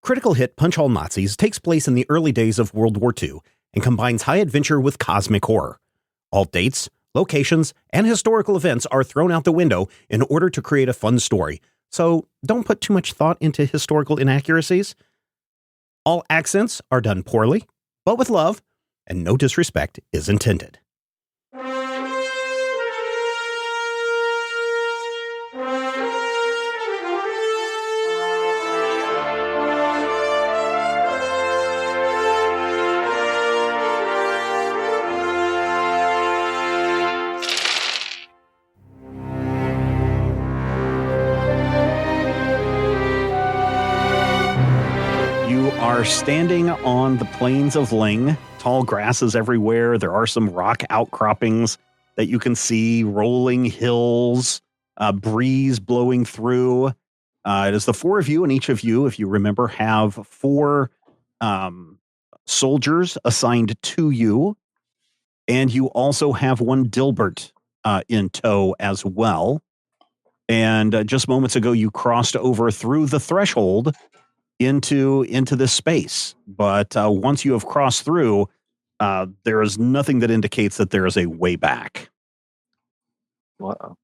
Critical hit Punch All Nazis takes place in the early days of World War II and combines high adventure with cosmic horror. All dates, locations, and historical events are thrown out the window in order to create a fun story, so don't put too much thought into historical inaccuracies. All accents are done poorly, but with love, and no disrespect is intended. Are standing on the plains of Ling. Tall grasses everywhere. There are some rock outcroppings that you can see, rolling hills, breeze blowing through. It is the four of you, and each of you, if you remember, have four soldiers assigned to you. And you also have one Dilbert in tow as well. And just moments ago, you crossed over through the threshold into this space, but once you have crossed through, there is nothing that indicates that there is a way back. Wow,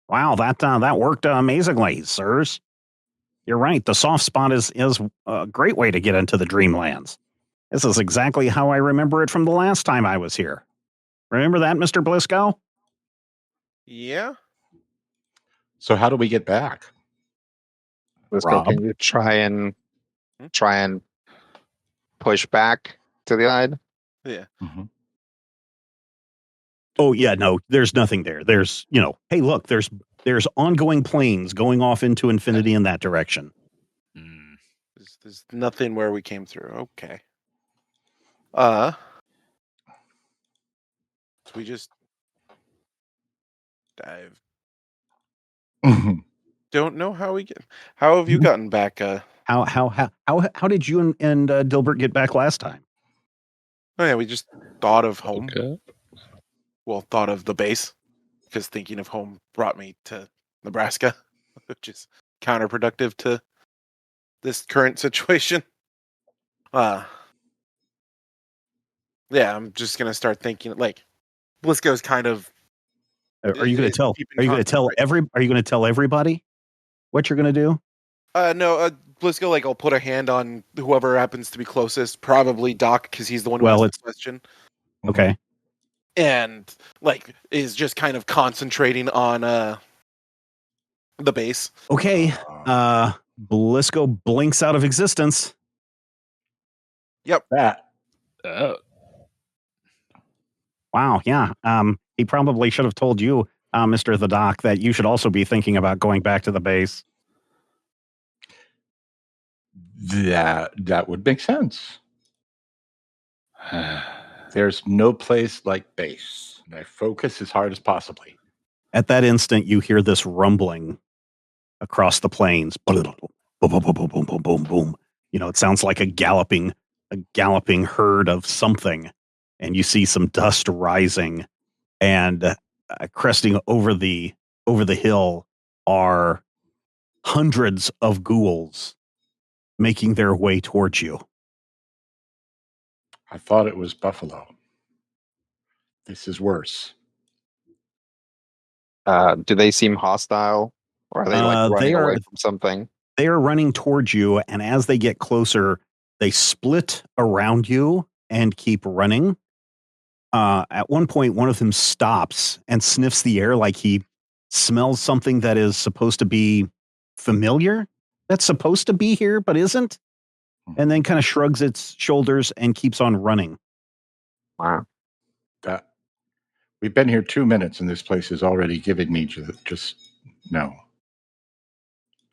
that worked amazingly, sirs. You're right. The soft spot is a great way to get into the Dreamlands. This is exactly how I remember it from the last time I was here. Remember that, Mr. Blisco? Yeah. So how do we get back? Rob, can you try and push back to the side? Yeah. Mm-hmm. Oh yeah, no, there's nothing there. There's, hey, look, there's ongoing planes going off into infinity in that direction. There's nothing where we came through. Okay. So we just dive. Don't know how we get. How have you gotten back? How did you and Dilbert get back last time? Oh yeah, we just thought of home. Okay. Well, thought of the base, because thinking of home brought me to Nebraska, which is counterproductive to this current situation. Yeah, I'm just gonna start thinking like Blisco's kind of. Are you going to tell? Are you going to tell everybody what you're going to do? No, Blisco, like, I'll put a hand on whoever happens to be closest, probably Doc, because he's the one who asked the question. Okay. And, like, is just kind of concentrating on the base. Okay. Blisco blinks out of existence. Yep. That. Wow, yeah. He probably should have told you, Mr. the Doc, that you should also be thinking about going back to the base. That would make sense. There's no place like base. And I focus as hard as possibly. At that instant, you hear this rumbling across the plains. Boom, boom, boom, boom, boom, boom, boom, boom. It sounds like a galloping herd of something. And you see some dust rising, and cresting over the hill are hundreds of ghouls making their way towards you. I thought it was buffalo. This is worse. Do they seem hostile, or are they running away from something? They are running towards you, and as they get closer, they split around you and keep running. At one point, one of them stops and sniffs the air like he smells something that is supposed to be familiar, that's supposed to be here but isn't, and then kind of shrugs its shoulders and keeps on running. Wow. We've been here 2 minutes, and this place is already giving me just no.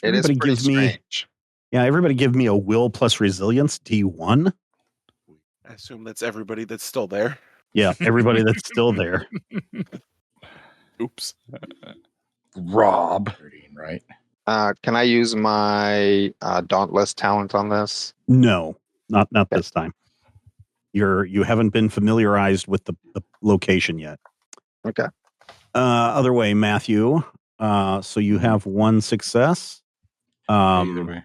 Everybody gives strange. Everybody give me a will plus resilience D1. I assume that's everybody that's still there. Yeah, everybody that's still there. Oops. Rob, right? Can I use my Dauntless talent on this? No, not this time. You haven't been familiarized with the location yet. Okay. Other way, Matthew. So you have one success. Either way.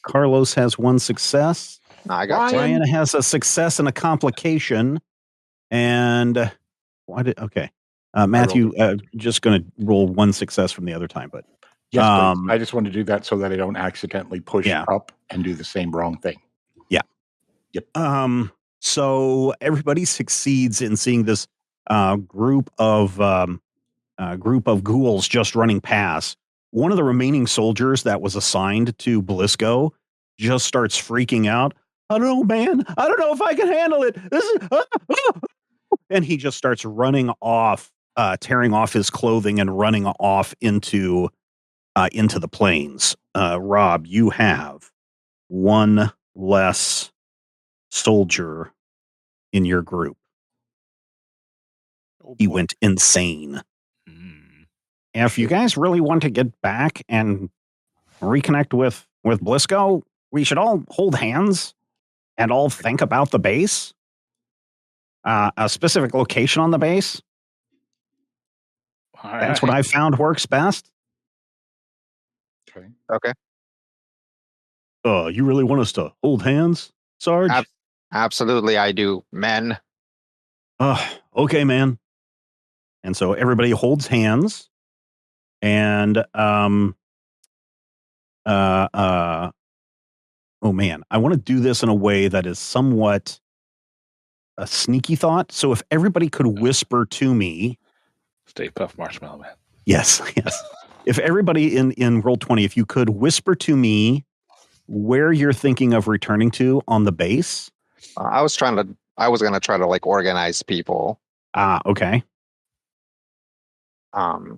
Carlos has one success. I got two. Ryan has a success and a complication. And okay. Matthew, just going to roll one success from the other time, but yes, please. I just want to do that so that I don't accidentally push Yeah. up and do the same wrong thing. Yeah. Yep. So everybody succeeds in seeing this group of ghouls just running past. One of the remaining soldiers that was assigned to Blisco just starts freaking out. I don't know, man. I don't know if I can handle it. This is, and he just starts running off, tearing off his clothing and running off into the plains. Rob, you have one less soldier in your group. Oh, He boy. went insane. Mm. If you guys really want to get back and reconnect with Blisco, we should all hold hands and all think about the base. A specific location on the base. All That's what right. I found works best. Okay. Okay. You really want us to hold hands, Sarge? Absolutely, I do, men. Okay, man. And so everybody holds hands, and oh man, I want to do this in a way that is somewhat a sneaky thought. So if everybody could whisper to me, Stay Puft Marshmallow Man. yes. If everybody in Roll20, if you could whisper to me where you're thinking of returning to on the base. I was going to try to like organize people. Okay. The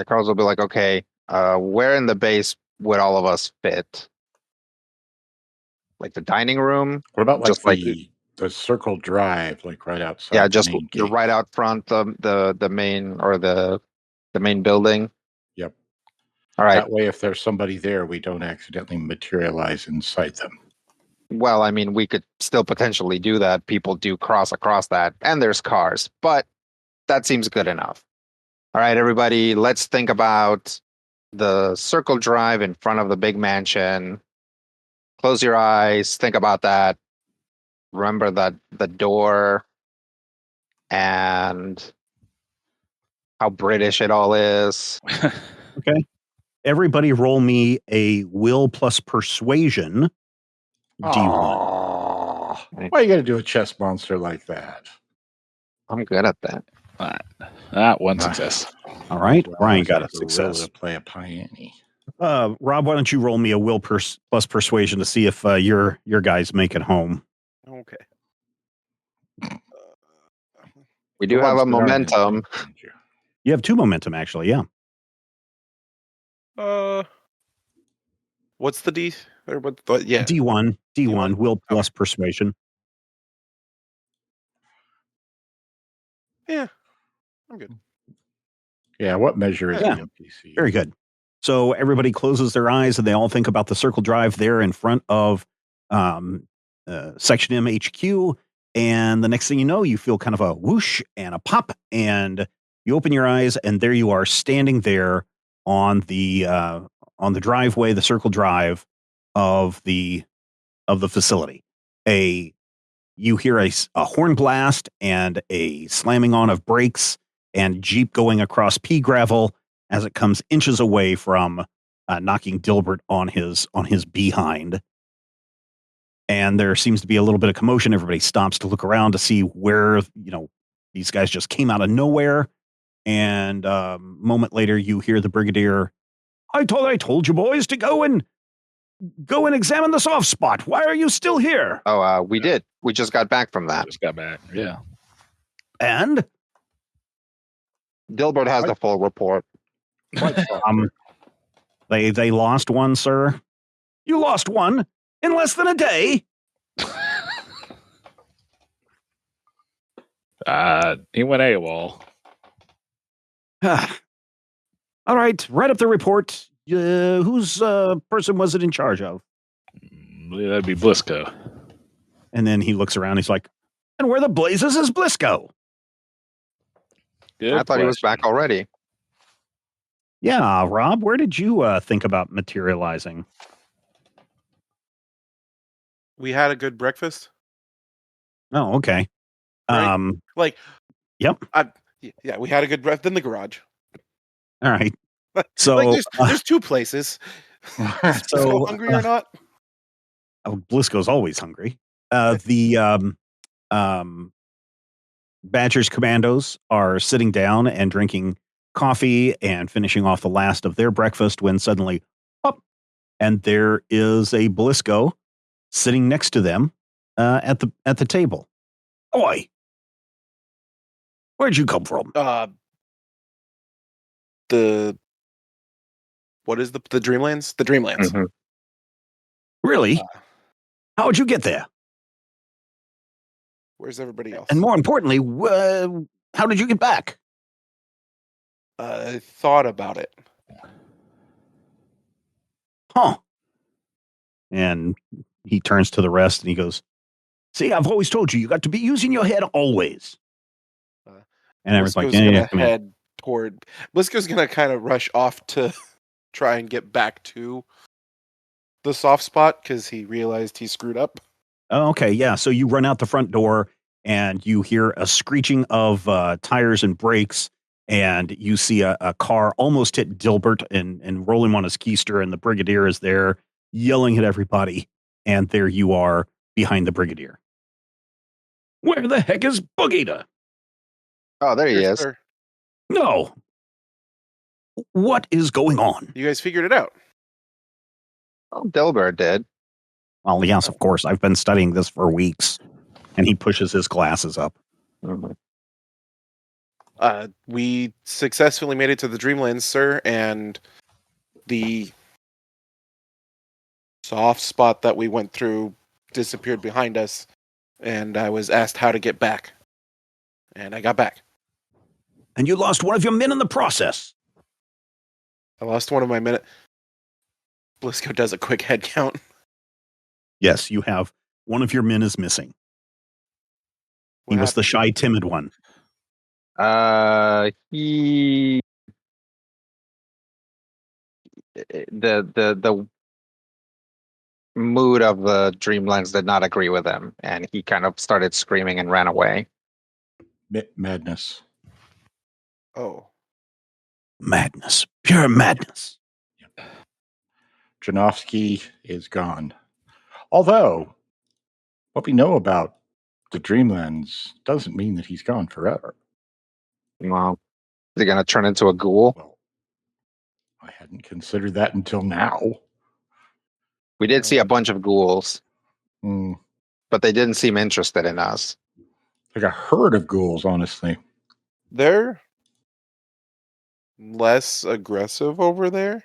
Carlos will be like, okay, where in the base would all of us fit? Like the dining room? What about like Just like the circle drive, like right outside? Yeah, the just main you're gate? right out front the main or the main building. Yep. All right. That way, if there's somebody there, we don't accidentally materialize inside them. Well, I mean, we could still potentially do that. People do cross across that, and there's cars, but that seems good enough. All right, everybody, let's think about the circle drive in front of the big mansion. Close your eyes, think about that. Remember that the door and how British it all is. Okay. Everybody roll me a will plus persuasion. D1. Aw, why you got to do a chess monster like that? I'm good at that. All right. One success. All right. Well, Ryan I got a have success. will to play a peony. Rob, why don't you roll me a will plus persuasion to see if your guys make it home? Okay. We do The have ones a that aren't in momentum. danger. You have 2 momentum, actually. Yeah. What's the D? Or what? Yeah. D1. D1? Will plus persuasion. Yeah. I'm good. Yeah, what measure is Yeah. the NPC? Very good. So everybody closes their eyes and they all think about the circle drive there in front of Section M HQ. And the next thing you know, you feel kind of a whoosh and a pop, and you open your eyes, and there you are standing there on the driveway, the circle drive of the facility. You hear a horn blast and a slamming on of brakes and Jeep going across pea gravel as it comes inches away from knocking Dilbert on his behind. And there seems to be a little bit of commotion. Everybody stops to look around to see where, these guys just came out of nowhere. And a moment later, you hear the Brigadier, I told you boys to go and examine the soft spot. Why are you still here? Oh, we did. We just got back from that. Just got back. Yeah. And Dilbert has the full report. they lost one, sir. You lost one in less than a day. He went AWOL. All right, write up the report. Whose person was it in charge of? That'd be Blisco. And then he looks around. He's like, and where the blazes is Blisco? Good I thought he was question. back already. Yeah, Rob, where did you think about materializing? We had a good breakfast, Oh, okay. right? Um, Like, yep. yeah, we had a good breakfast in the garage. All right. Like, So, there's two places. Is Briscoe so hungry or not? Blisco's always hungry. The um, Badger's commandos are sitting down and drinking coffee and finishing off the last of their breakfast when suddenly, up, and there is a Blisco sitting next to them at the table. Oi, where'd you come from? The what is the Dreamlands? The Dreamlands. Mhm. Really? Uh, How'd you get there? Where's everybody else? And more importantly, how did you get back? I thought about it. Huh? And he turns to the rest and he goes, "See, I've always told you, you got to be using your head always." And everyone's like, Blisco's "Yeah, gonna come in." head toward. Blisco's gonna kind of rush off to try and get back to the soft spot because he realized he screwed up. Oh, okay, yeah. So you run out the front door and you hear a screeching of tires and brakes, and you see a car almost hit Dilbert and roll him on his keister, and the Brigadier is there yelling at everybody. And there you are behind the Brigadier. Where the heck is Boogita? Oh, there he Here, is. sir. No. What is going on? You guys figured it out. Oh, Dilbert did. Well, yes, of course. I've been studying this for weeks. And he pushes his glasses up. Mhm. We successfully made it to the Dreamlands, sir, and the soft spot that we went through disappeared behind us, and I was asked how to get back. And I got back. And you lost one of your men in the process. I lost one of my minute. Blisco does a quick head count. Yes, you have one of your men is missing. What He was the happened? shy, timid one. He the mood of the Dreamlands did not agree with him, and he kind of started screaming and ran away. Madness. Oh. Madness. Pure madness. Janowski is gone. Although, what we know about the Dreamlands doesn't mean that he's gone forever. Well, is he gonna turn into a ghoul? Well, I hadn't considered that until now. We did see a bunch of ghouls, Hmm. but they didn't seem interested in us. Like a herd of ghouls, honestly. They're less aggressive over there.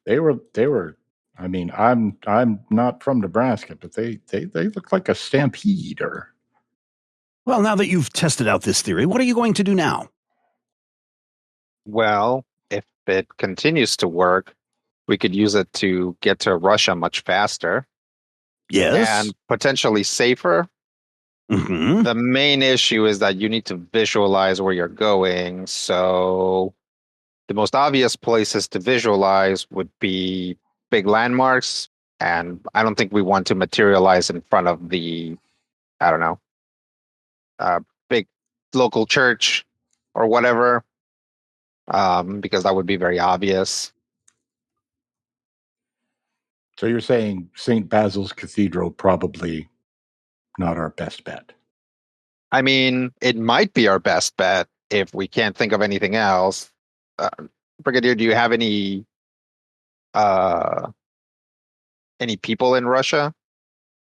They were. I mean, I'm not from Nebraska, but they look like a stampede. Or Well, now that you've tested out this theory, what are you going to do now? Well, if it continues to work, we could use it to get to Russia much faster Yes. and potentially safer. Mm-hmm. The main issue is that you need to visualize where you're going. So the most obvious places to visualize would be big landmarks. And I don't think we want to materialize in front of the, I don't know, big local church or whatever, because that would be very obvious. so you're saying St. Basil's Cathedral probably not our best bet. I mean, it might be our best bet if we can't think of anything else. Brigadier, do you have any people in Russia?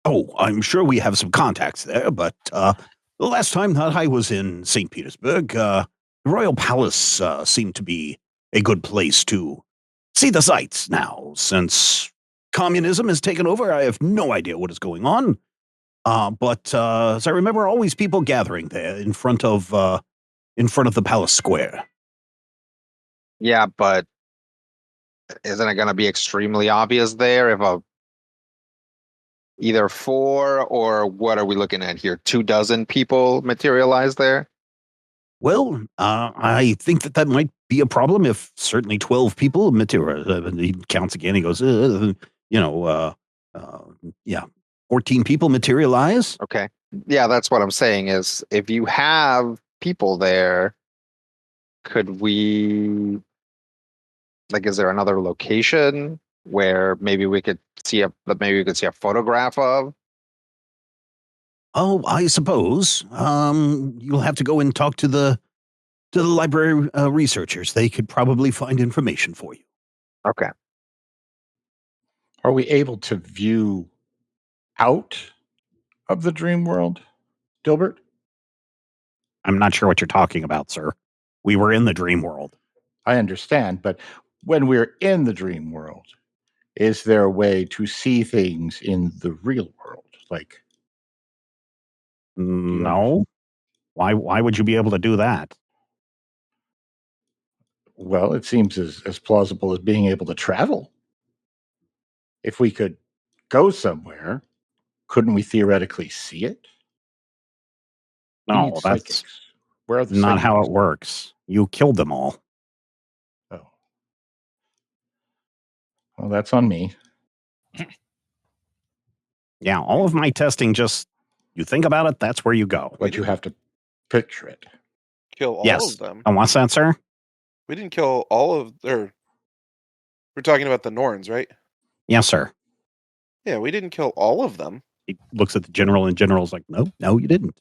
Oh, I'm sure we have some contacts there, but the last time that I was in St. Petersburg, the Royal Palace seemed to be a good place to see the sights. Now, since communism has taken over, I have no idea what is going on. But as I remember, always people gathering there in front of the palace square. Yeah, but isn't it going to be extremely obvious there if either four or what are we looking at here? 24 people materialize there? Well, I think that might be a problem if certainly 12 people materialize. He counts again. He goes, yeah, 14 people materialize. Okay. Yeah, that's what I'm saying is if you have people there, could we, like, is there another location where maybe we could see a photograph of? Oh, I suppose. You'll have to go and talk to the library researchers. They could probably find information for you. Okay. Are we able to view out of the dream world, Dilbert? I'm not sure what you're talking about, sir. We were in the dream world. I understand, but when we're in the dream world, is there a way to see things in the real world? Like, No. Why would you be able to do that? well, it seems as plausible as being able to travel. If we could go somewhere, couldn't we theoretically see it? We need No, that's psychics. Where are the not how psychics? it works. You killed them all. Oh. Well, that's on me. Yeah, all of my testing just, you think about it, that's where you go. But you have to picture it. Kill all Yes. of them. And what's that, sir? We didn't kill all of their. We're talking about the Norns, right? Yes, sir. Yeah, we didn't kill all of them. He looks at the general, and general's like, no, you didn't.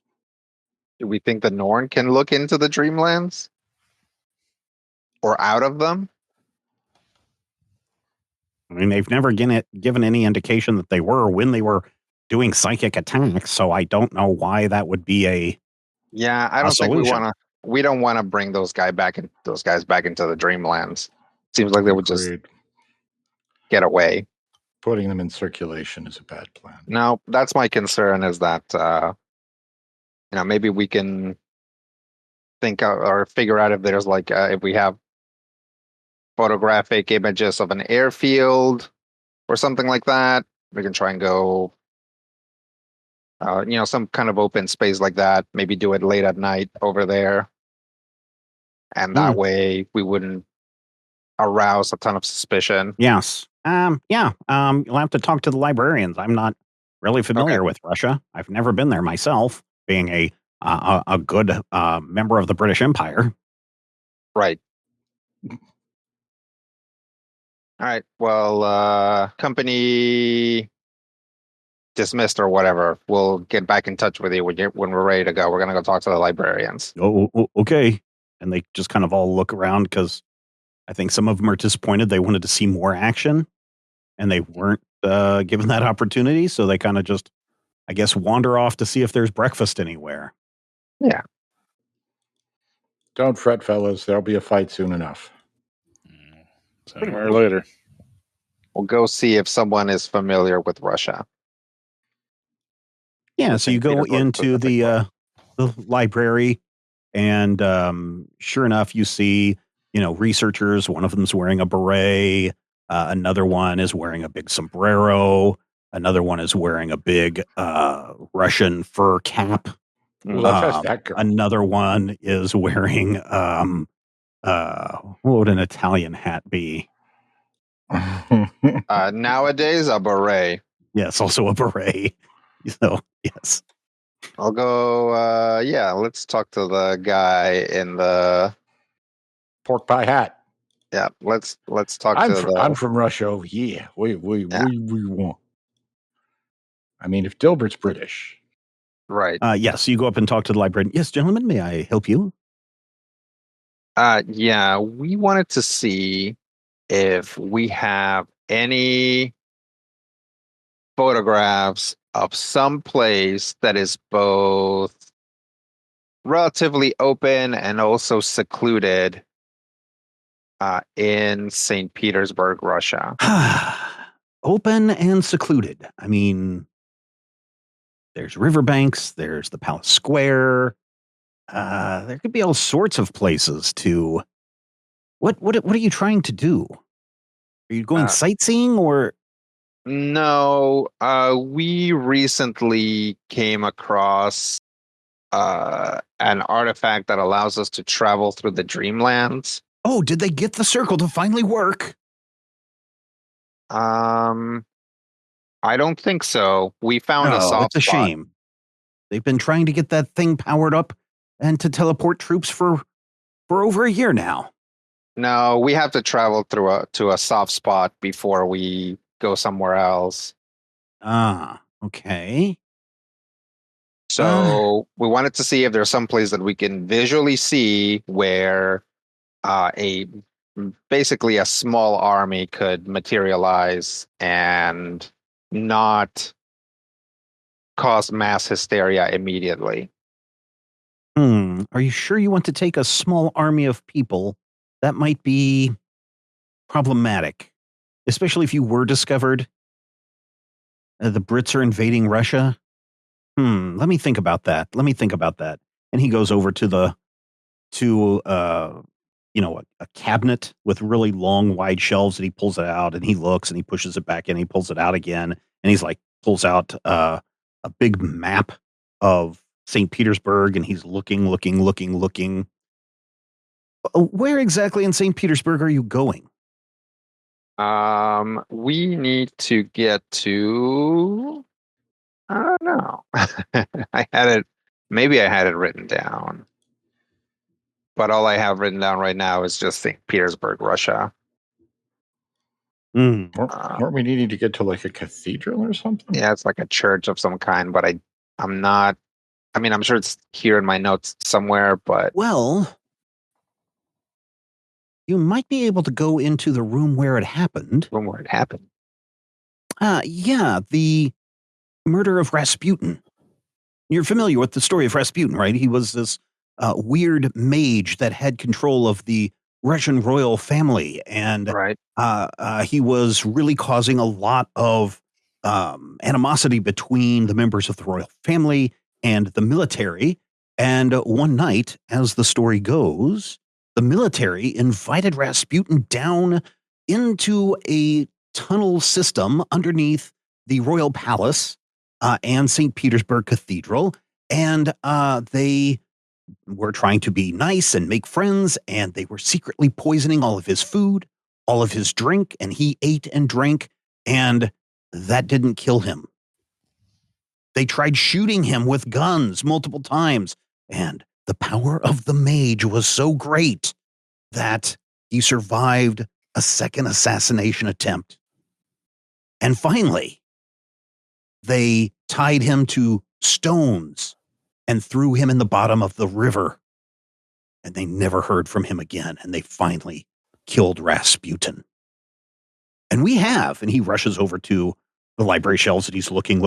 Do we think the Norn can look into the Dreamlands? Or out of them? I mean, they've never given any indication that they were when they were doing psychic attacks, so I don't know why that would be a Yeah, I don't think solution. we don't want to bring those guys back into the Dreamlands. Seems like they would just Agreed. get away. Putting them in circulation is a bad plan. No, that's my concern is that maybe we can think or figure out if there's like if we have photographic images of an airfield or something like that. We can try and go some kind of open space like that, maybe do it late at night over there. And that way we wouldn't arouse a ton of suspicion. Yes. You'll have to talk to the librarians. I'm not really familiar with Russia. I've never been there myself, being a good member of the British Empire. Right. All right. Well, company dismissed or whatever. We'll get back in touch with you when we're ready to go. We're gonna go talk to the librarians. Oh, okay. And they just kind of all look around because I think some of them are disappointed. They wanted to see more action, and they weren't given that opportunity. So they kind of just, I guess, wander off to see if there's breakfast anywhere. Yeah. Don't fret, fellas. There'll be a fight soon enough. Sooner or later. We'll go see if someone is familiar with Russia. Yeah, so you go Petersburg, into the library, and sure enough, you see, researchers. One of them's wearing a beret. Another one is wearing a big sombrero. Another one is wearing a big Russian fur cap. Well, let's ask that girl. Another one is wearing what would an Italian hat be? Nowadays, a beret. Yes, also a beret. So yes, I'll go. Let's talk to the guy in the pork pie hat. Yeah, let's talk I'm from Russia over here. We want. I mean, if Dilbert's British, right? Yes, you go up and talk to the librarian. Yes, gentlemen, may I help you? Yeah, we wanted to see if we have any photographs of some place that is both relatively open and also secluded in St. Petersburg, Russia. Open and secluded. I mean, there's riverbanks, there's the Palace Square. There could be all sorts of places to. What are you trying to do? Are you going sightseeing or? No, we recently came across an artifact that allows us to travel through the Dreamlands. Oh, did they get the circle to finally work? I don't think so. We found a Oh, soft it's a spot. shame. They've been trying to get that thing powered up and to teleport troops for over a year now. No, we have to travel to a soft spot before we go somewhere else. Ah, okay. So we wanted to see if there's some place that we can visually see where a basically a small army could materialize and not cause mass hysteria immediately. Are you sure you want to take a small army of people? That might be problematic, especially if you were discovered. The Brits are invading Russia. Let me think about that. And he goes over to a cabinet with really long, wide shelves, and he pulls it out and he looks and he pushes it back in. He pulls it out again, and he's like pulls out a big map of St. Petersburg, and he's looking. Where exactly in St. Petersburg are you going? We need to get to. I don't know. I had it. Maybe I had it written down, but all I have written down right now is just St. Petersburg, Russia. Weren't we needing to get to like a cathedral or something? Yeah, it's like a church of some kind, but I'm not. I mean, I'm sure it's here in my notes somewhere, but Well, you might be able to go into the room where it happened. room where it happened. Yeah, the murder of Rasputin. You're familiar with the story of Rasputin, right? He was this weird mage that had control of the Russian royal family, and Right. he was really causing a lot of animosity between the members of the royal family and the military. And one night, as the story goes, the military invited Rasputin down into a tunnel system underneath the royal palace and St. Petersburg Cathedral. And they were trying to be nice and make friends, and they were secretly poisoning all of his food, all of his drink, and he ate and drank, and that didn't kill him. They tried shooting him with guns multiple times, and the power of the mage was so great that he survived a second assassination attempt. And finally, they tied him to stones and threw him in the bottom of the river. And they never heard from him again. And they finally killed Rasputin. And and he rushes over to the library shelves and he's looking,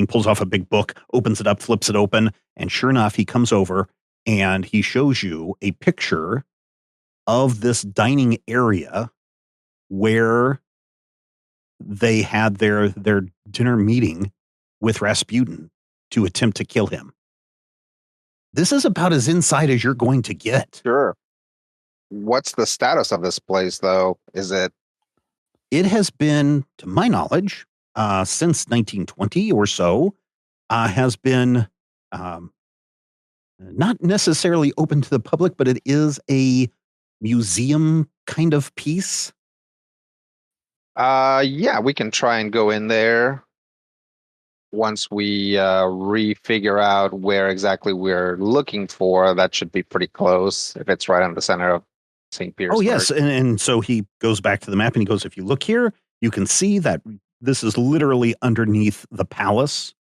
pulls off a big book, opens it up, flips it open. And sure enough, he comes over and he shows you a picture of this dining area where they had their dinner meeting with Rasputin to attempt to kill him. This is about as inside as you're going to get. Sure. What's the status of this place, though? Is it? It has been, to my knowledge, since 1920 or so, has been not necessarily open to the public, but it is a museum kind of piece. Yeah, we can try and go in there once we refigure out where exactly we're looking for. That should be pretty close if it's right on the center of St. Petersburg. Oh, yes. And so he goes back to the map and he goes, if you look here, you can see that this is literally underneath the palace,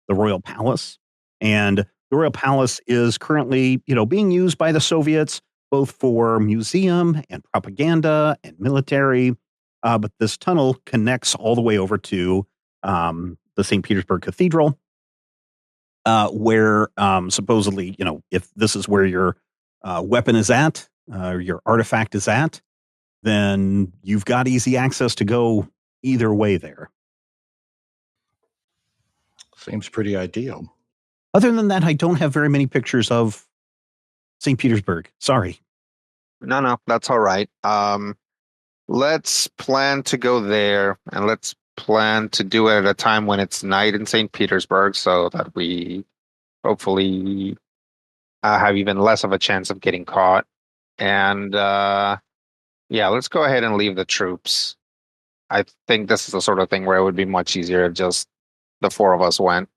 the royal palace. And the royal palace is currently, being used by the Soviets, both for museum and propaganda and military. But this tunnel connects all the way over to the St. Petersburg Cathedral, where supposedly, if this is where your weapon is at, your artifact is at, then you've got easy access to go either way there. Seems pretty ideal. Other than that, I don't have very many pictures of St. Petersburg. Sorry. No, that's all right. Let's plan to go there, and let's plan to do it at a time when it's night in St. Petersburg, so that we hopefully have even less of a chance of getting caught. And Yeah, let's go ahead and leave the troops. I think this is the sort of thing where it would be much easier if just the four of us went.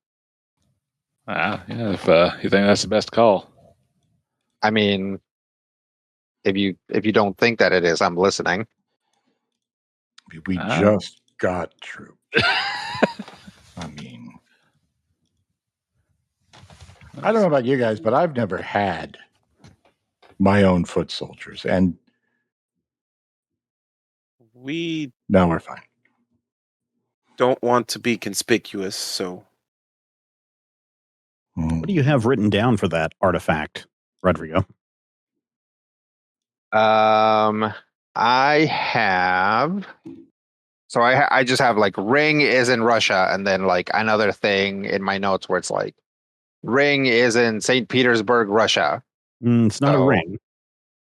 Yeah, if you think that's the best call. I mean, if you don't think that it is, I'm listening. We just got troops. I mean, I don't know about you guys, but I've never had my own foot soldiers, and We now we're fine. don't want to be conspicuous, so What do you have written down for that artifact, Rodrigo? I have. So I just have like ring is in Russia, and then like another thing in my notes where it's like ring is in St. Petersburg, Russia. It's not a So- ring.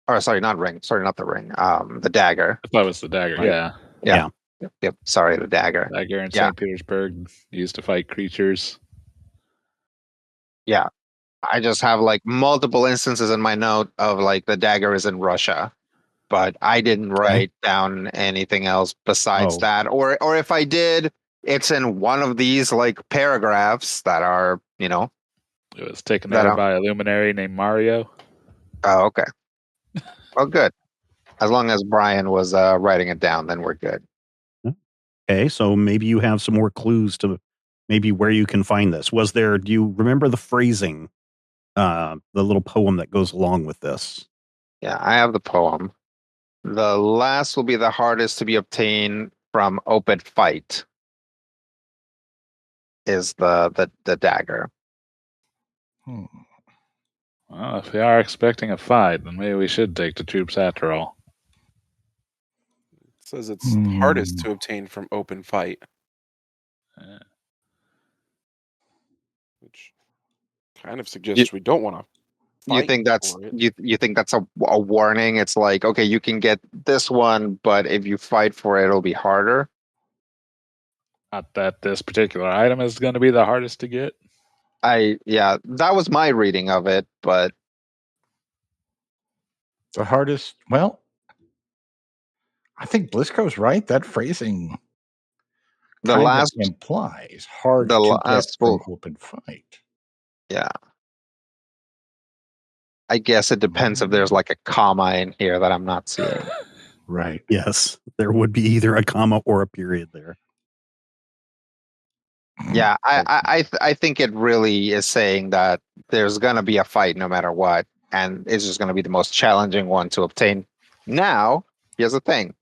Or sorry, not ring. Sorry, not the ring. The dagger. I thought it was the dagger. Right. Yeah. Yeah. Yep. Sorry, the dagger. Dagger in Yeah. St. Petersburg used to fight creatures. Yeah. I just have like multiple instances in my note of like the dagger is in Russia, but I didn't write down anything else besides Oh. that. Or if I did, it's in one of these like paragraphs that are, It was taken That over I'll- by a luminary named Mario. Oh, okay. Oh, good. As long as Brian was writing it down, then we're good. Okay, so maybe you have some more clues to maybe where you can find this. Do you remember the phrasing, the little poem that goes along with this? Yeah, I have the poem. The last will be the hardest to be obtained from open fight. Is the dagger. Well, if we are expecting a fight, then maybe we should take the troops after all. it says it's hardest to obtain from open fight. Yeah. Which kind of suggests we don't want to. You think that's you think that's a warning? It's like, okay, you can get this one, but if you fight for it, it'll be harder. Not that this particular item is going to be the hardest to get. That was my reading of it, but The hardest, well, I think Blisco's right. That phrasing the kind last of implies hard the to get last from will, open fight. yeah. I guess it depends if there's like a comma in here that I'm not seeing. Right. Yes, there would be either a comma or a period there. Yeah, I think it really is saying that there's gonna be a fight no matter what, and it's just gonna be the most challenging one to obtain. Now, here's the thing.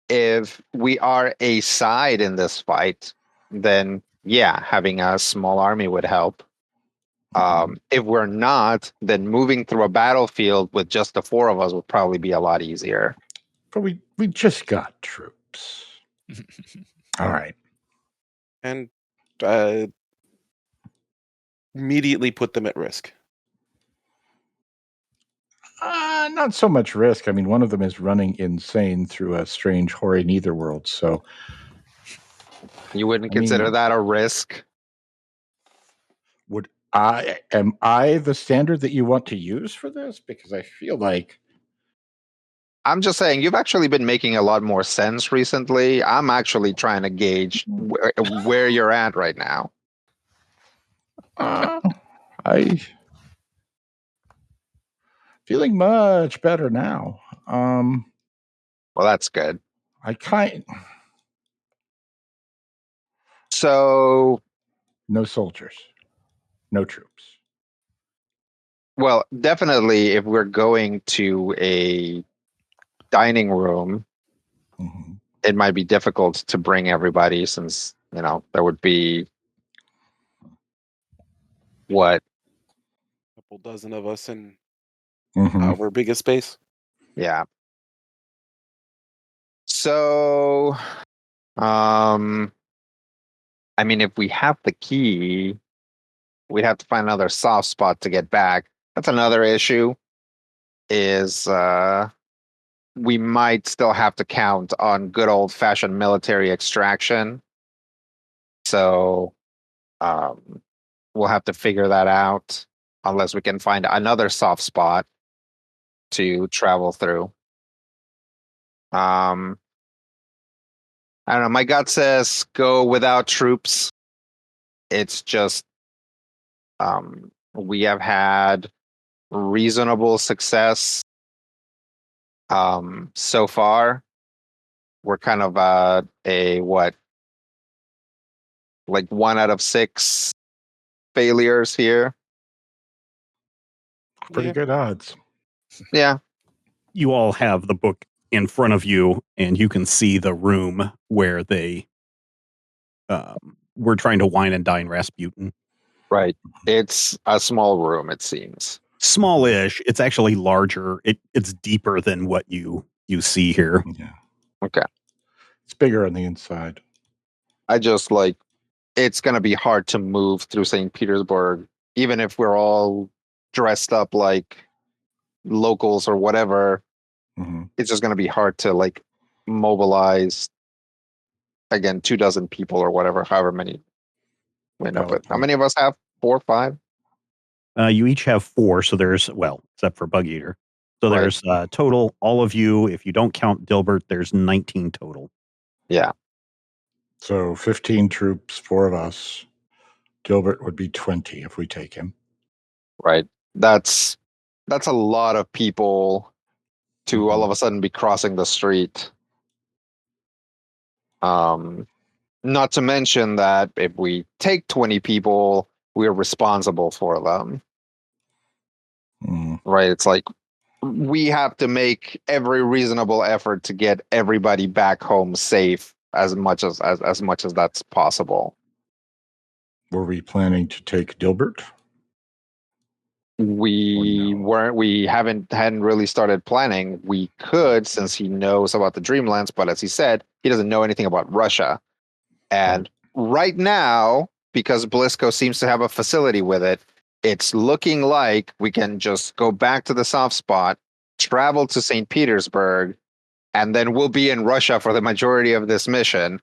If we are a side in this fight, then yeah, having a small army would help. If we're not, then moving through a battlefield with just the four of us would probably be a lot easier. But we just got troops. All right. And immediately put them at risk. Not so much risk. I mean, one of them is running insane through a strange, hoary netherworld. So You wouldn't I consider mean- that a risk? am I the standard that you want to use for this? Because I feel like I'm just saying, you've actually been making a lot more sense recently. I'm actually trying to gauge where you're at right now. I feeling much better now. Well, that's good. So, No soldiers, no troops. well, definitely if we're going to a dining room, Mhm. it might be difficult to bring everybody since, there would be what? A couple dozen of us in Mhm. our biggest space. Yeah. So, I mean, if we have the key, we'd have to find another soft spot to get back. That's another issue. Is we might still have to count on good old fashioned military extraction. So, we'll have to figure that out unless we can find another soft spot to travel through. I don't know. My gut says go without troops. It's just we have had reasonable success so far. We're kind of a what, like 1 out of 6 failures here. Pretty Yeah. good odds. Yeah. You all have the book in front of you, and you can see the room where they were trying to wine and dine Rasputin. Right. It's a small room, it seems. Smallish. It's actually larger. It's deeper than what you see here. Yeah. Okay. It's bigger on the inside. I just like, it's going to be hard to move through St. Petersburg, even if we're all dressed up like locals or whatever. Mhm. It's just going to be hard to like mobilize, again, 24 people or whatever, however many we end up Valid with. How point. many of us have? 4 or 5? You each have 4, so there's, well, except for Bug Eater. So Right. there's total, all of you, if you don't count Dilbert, there's 19 total. Yeah. So 15 troops, 4 of us. Gilbert would be 20 if we take him. Right. That's a lot of people to all of a sudden be crossing the street. Not to mention that if we take 20 people, we're responsible for them. Mm. Right? It's like we have to make every reasonable effort to get everybody back home safe as much as that's possible. Were we planning to take Dilbert? We hadn't really started planning. We could, since he knows about the Dreamlands, but as he said, he doesn't know anything about Russia. And right now, because Blisco seems to have a facility with it, it's looking like we can just go back to the soft spot, travel to St. Petersburg, and then we'll be in Russia for the majority of this mission.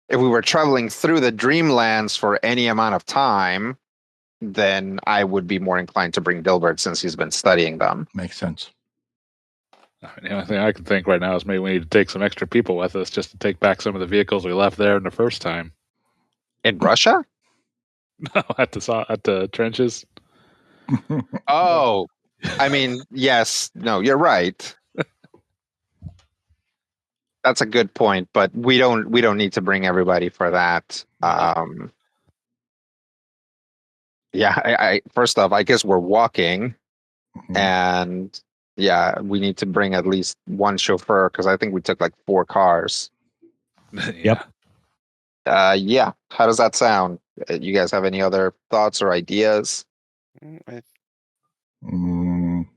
If we were traveling through the Dreamlands for any amount of time, then I would be more inclined to bring Dilbert since he's been studying them. Makes sense. The only thing I can think right now is maybe we need to take some extra people with us just to take back some of the vehicles we left there in the first time. In Russia? No, at the trenches. Oh, I mean, yes. No, you're right. That's a good point, but we don't need to bring everybody for that. Yeah, I first off, I guess we're walking, and yeah, we need to bring at least one chauffeur because I think we took like 4 cars. Yep. Yeah. How does that sound? You guys have any other thoughts or ideas? I Mm.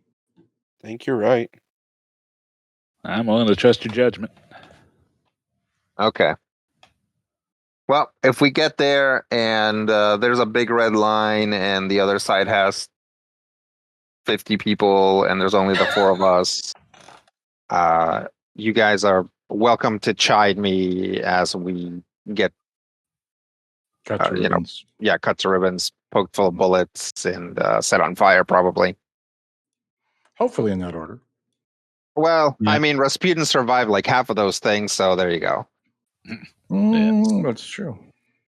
think you're right. I'm willing to trust your judgment. Okay. Well, if we get there and there's a big red line and the other side has 50 people and there's only the 4 of us, you guys are welcome to chide me as we get, Cut to ribbons. cut to ribbons, poked full of bullets, and set on fire, probably. Hopefully in that order. Well, Yeah. I mean, Rasputin survived like half of those things, so there you go. That's true.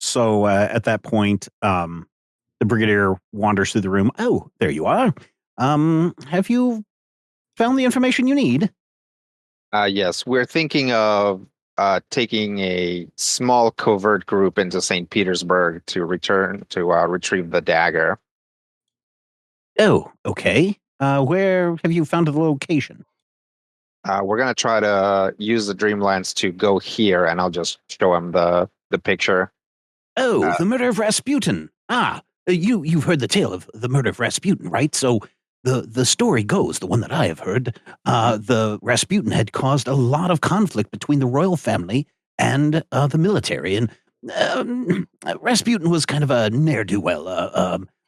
So at that point, the Brigadier wanders through the room. Oh, there you are. Have you found the information you need? Yes, we're thinking of taking a small covert group into St. Petersburg to retrieve the dagger. Oh, okay. Where have you found the location? We're going to try to use the Dreamlands to go here, and I'll just show him the picture. Oh, the murder of Rasputin. You've heard the tale of the murder of Rasputin, right? So the story goes, the one that I have heard, the Rasputin had caused a lot of conflict between the royal family and the military. And Rasputin was kind of a ne'er-do-well,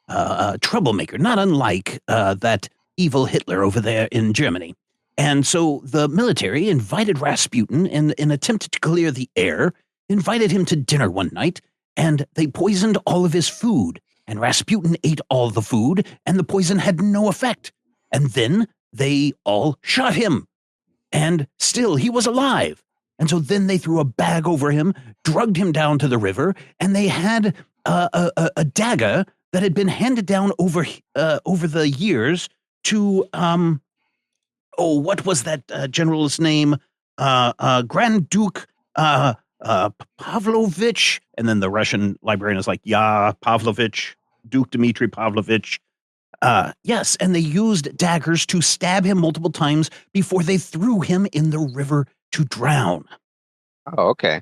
a troublemaker, not unlike that evil Hitler over there in Germany. And so the military invited Rasputin in an attempt to clear the air, invited him to dinner one night, and they poisoned all of his food. And Rasputin ate all the food, and the poison had no effect. And then they all shot him. and still he was alive. And so then they threw a bag over him, drugged him down to the river, and they had a dagger that had been handed down over the years to what was that general's name? Grand Duke Pavlovich. And then the Russian librarian is like, yeah, Pavlovich, Duke Dmitry Pavlovich. Yes, and they used daggers to stab him multiple times before they threw him in the river to drown. Oh, okay.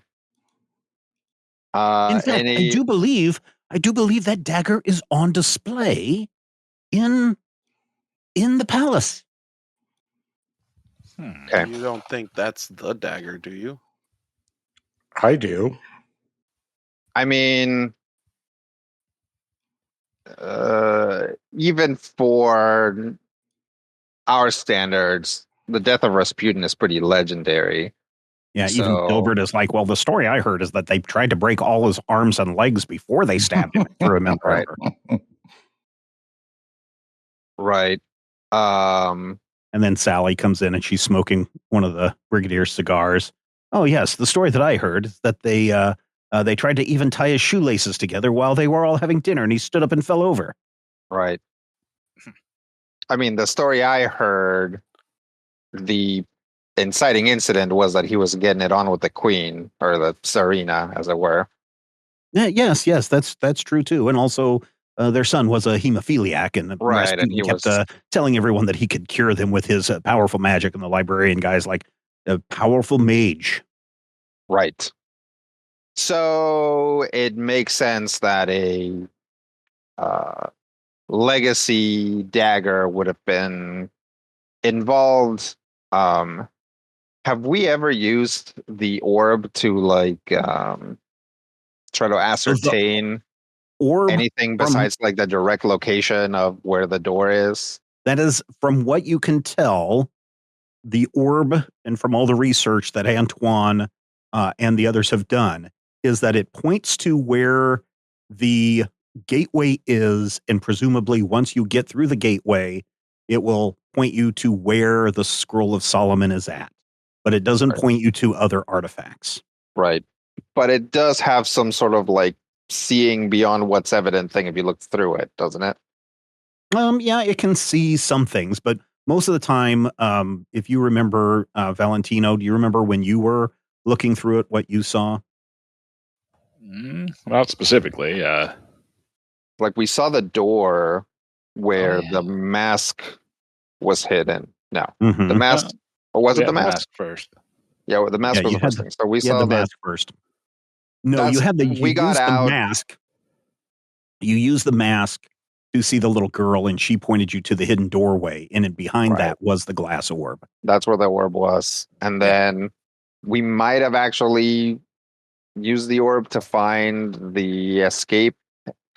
In fact, I do believe that dagger is on display in the palace. Okay. You don't think that's the dagger, do you? I do. I mean, even for our standards, the death of Rasputin is pretty legendary. Yeah, even Dilbert is like, well, the story I heard is that they tried to break all his arms and legs before they stabbed him and threw him in the Right. river. Right. And then Sally comes in and she's smoking one of the Brigadier's cigars. Oh, yes, the story that I heard is that they tried to even tie his shoelaces together while they were all having dinner, and he stood up and fell over. Right. I mean, the story I heard, the inciting incident was that he was getting it on with the queen, or the Tsarina, as it were. Yeah, yes, that's true too. And also, their son was a hemophiliac, and Right, and he kept was telling everyone that he could cure them with his powerful magic, and the librarian guy's like, a powerful mage. right. So it makes sense that a legacy dagger would have been involved. Have we ever used the orb to try to ascertain Orb anything besides like the direct location of where the door is? That is, from what you can tell, the orb, and from all the research that Antoine and the others have done, is that it points to where the gateway is, and presumably once you get through the gateway, it will point you to where the Scroll of Solomon is at. But it doesn't point you to other artifacts. Right. But it does have some sort of like seeing beyond what's evident thing if you look through it, doesn't it? Yeah, it can see some things, but most of the time, if you remember, Valentino, do you remember when you were looking through it, what you saw? Not specifically. Like we saw the door where the mask was hidden. No, the mask, or was it the mask? First? Yeah, the mask was the first thing. So we saw the mask first. No, you had the mask. You used the mask to see the little girl, and she pointed you to the hidden doorway, and behind that was the glass orb. That's where the orb was. And then we might have actually used the orb to find the escape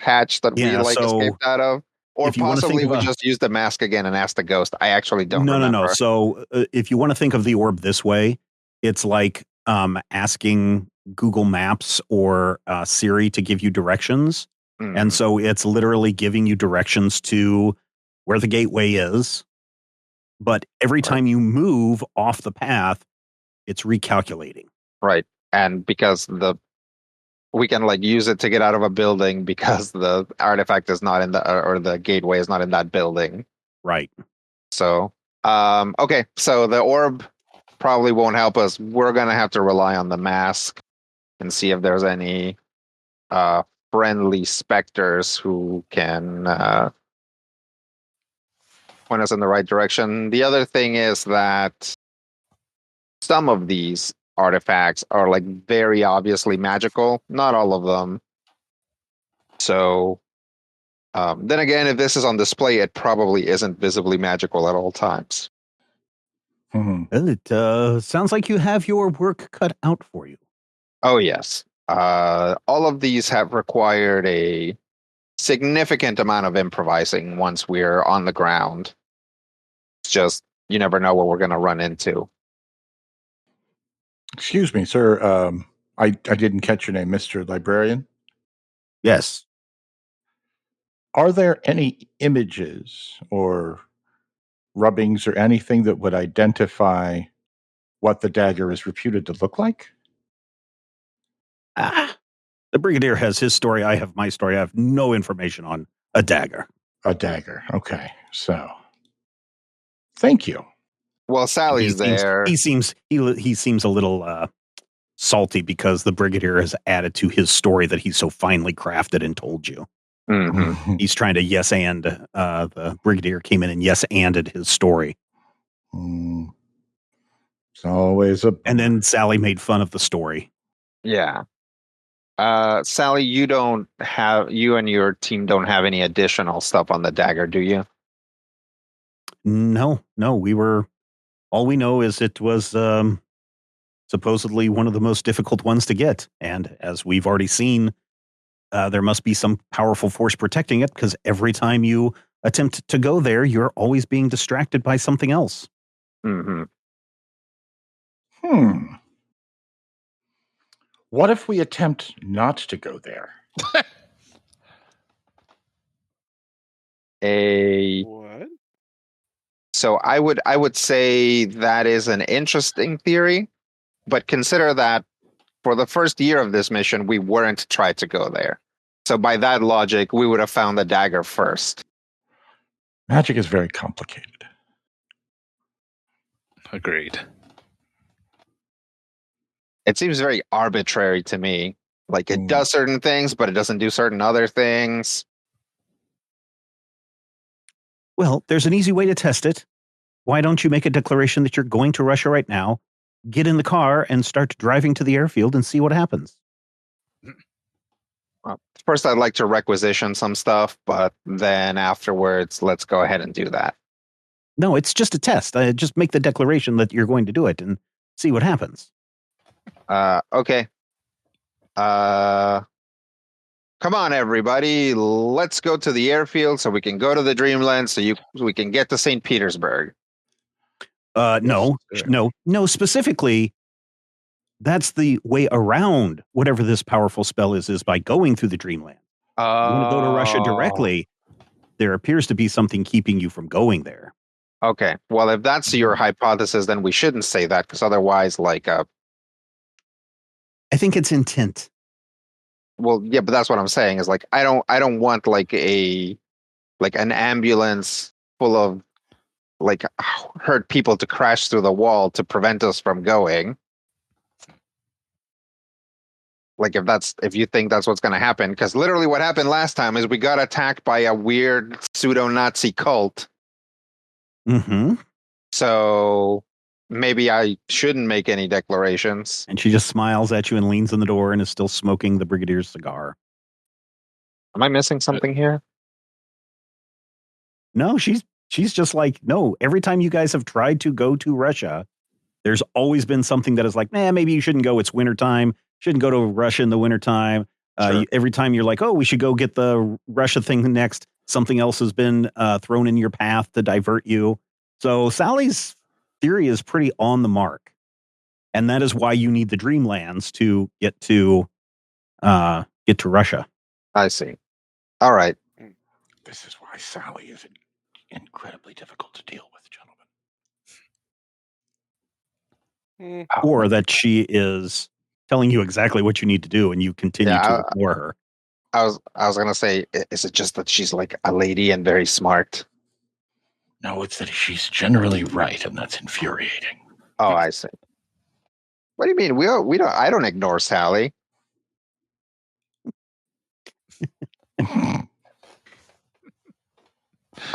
hatch that we escaped out of. Or possibly we just used the mask again and asked the ghost. I actually don't remember. No. So if you want to think of the orb this way, it's like asking Google Maps or Siri to give you directions. And so it's literally giving you directions to where the gateway is. But every time you move off the path, it's recalculating. Right. And because we can like use it to get out of a building because the artifact is not in or the gateway is not in that building. Right. So, okay. So the orb probably won't help us. We're going to have to rely on the mask and see if there's any friendly specters who can point us in the right direction. The other thing is that some of these artifacts are like very obviously magical, not all of them. So then again, if this is on display, it probably isn't visibly magical at all times. Well, it sounds like you have your work cut out for you. Oh, yes. All of these have required a significant amount of improvising once we're on the ground. It's just, you never know what we're going to run into. Excuse me, sir. I didn't catch your name, Mr. Librarian. Yes. Are there any images or rubbings or anything that would identify what the dagger is reputed to look like? The Brigadier has his story. I have my story. I have no information on a dagger. A dagger. Okay. So, thank you. Well, Sally's there. He seems a little salty because the Brigadier has added to his story that he's so finely crafted and told you. Mhm. He's trying to yes and the Brigadier came in and yes anded his story. It's always a. And then Sally made fun of the story. Yeah. Sally, you and your team don't have any additional stuff on the dagger, do you? No. All we know is it was supposedly one of the most difficult ones to get. And as we've already seen, there must be some powerful force protecting it because every time you attempt to go there, you're always being distracted by something else. Mm-hmm. What if we attempt not to go there? What? So I would say that is an interesting theory, but consider that for the first year of this mission, we weren't tried to go there. So by that logic, we would have found the dagger first. Magic is very complicated. Agreed. It seems very arbitrary to me. Like it does certain things, but it doesn't do certain other things. Well, there's an easy way to test it. Why don't you make a declaration that you're going to Russia right now, get in the car, and start driving to the airfield and see what happens? Well, first, I'd like to requisition some stuff, but then afterwards, let's go ahead and do that. No, it's just a test. Just make the declaration that you're going to do it and see what happens. Okay. Come on, everybody. Let's go to the airfield so we can go to the Dreamlands so we can get to St. Petersburg. No. Specifically, that's the way around whatever this powerful spell is by going through the Dreamland. You want to go to Russia directly, there appears to be something keeping you from going there. Okay. Well, if that's your hypothesis, then we shouldn't say that because otherwise, I think it's intent. Well, yeah, but that's what I'm saying is I don't want an ambulance full of hurt people to crash through the wall to prevent us from going. If you think that's what's going to happen, because literally what happened last time is we got attacked by a weird pseudo-Nazi cult. Mm-hmm. So maybe I shouldn't make any declarations. And she just smiles at you and leans in the door and is still smoking the Brigadier's cigar. Am I missing something here? No, she's just like, no, every time you guys have tried to go to Russia, there's always been something that is like, maybe you shouldn't go. It's wintertime. Shouldn't go to Russia in the wintertime. Sure. Every time you're like, oh, we should go get the Russia thing next, something else has been thrown in your path to divert you. So Sally's theory is pretty on the mark. And that is why you need the Dreamlands to get to Russia. I see. All right. This is why Sally is incredibly difficult to deal with, gentlemen. Or that she is telling you exactly what you need to do and you continue to ignore her. I was going to say, is it just that she's like a lady and very smart? No, it's that she's generally right, and that's infuriating. Oh, I see. What do you mean? I don't ignore Sally.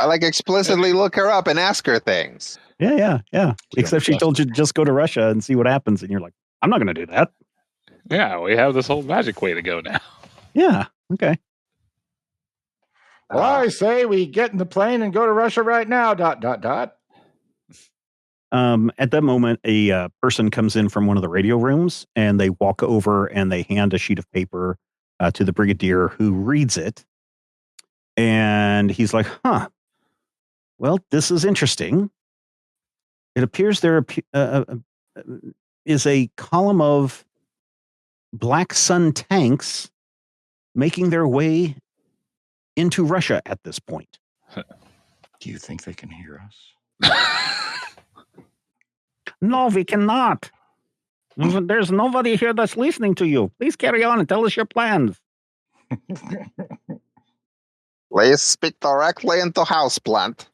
I explicitly look her up and ask her things. Yeah. Except she told you to just go to Russia and see what happens. And you're like, I'm not going to do that. Yeah, we have this whole magic way to go now. Yeah. Okay. Well, I say we get in the plane and go to Russia right now, ... At that moment, a person comes in from one of the radio rooms and they walk over and they hand a sheet of paper to the Brigadier, who reads it. And he's like, well, this is interesting. It appears there is a column of Black Sun tanks making their way into Russia at this point. Do you think they can hear us? No, we cannot. There's nobody here that's listening to you. Please carry on and tell us your plans. Please speak directly into houseplant.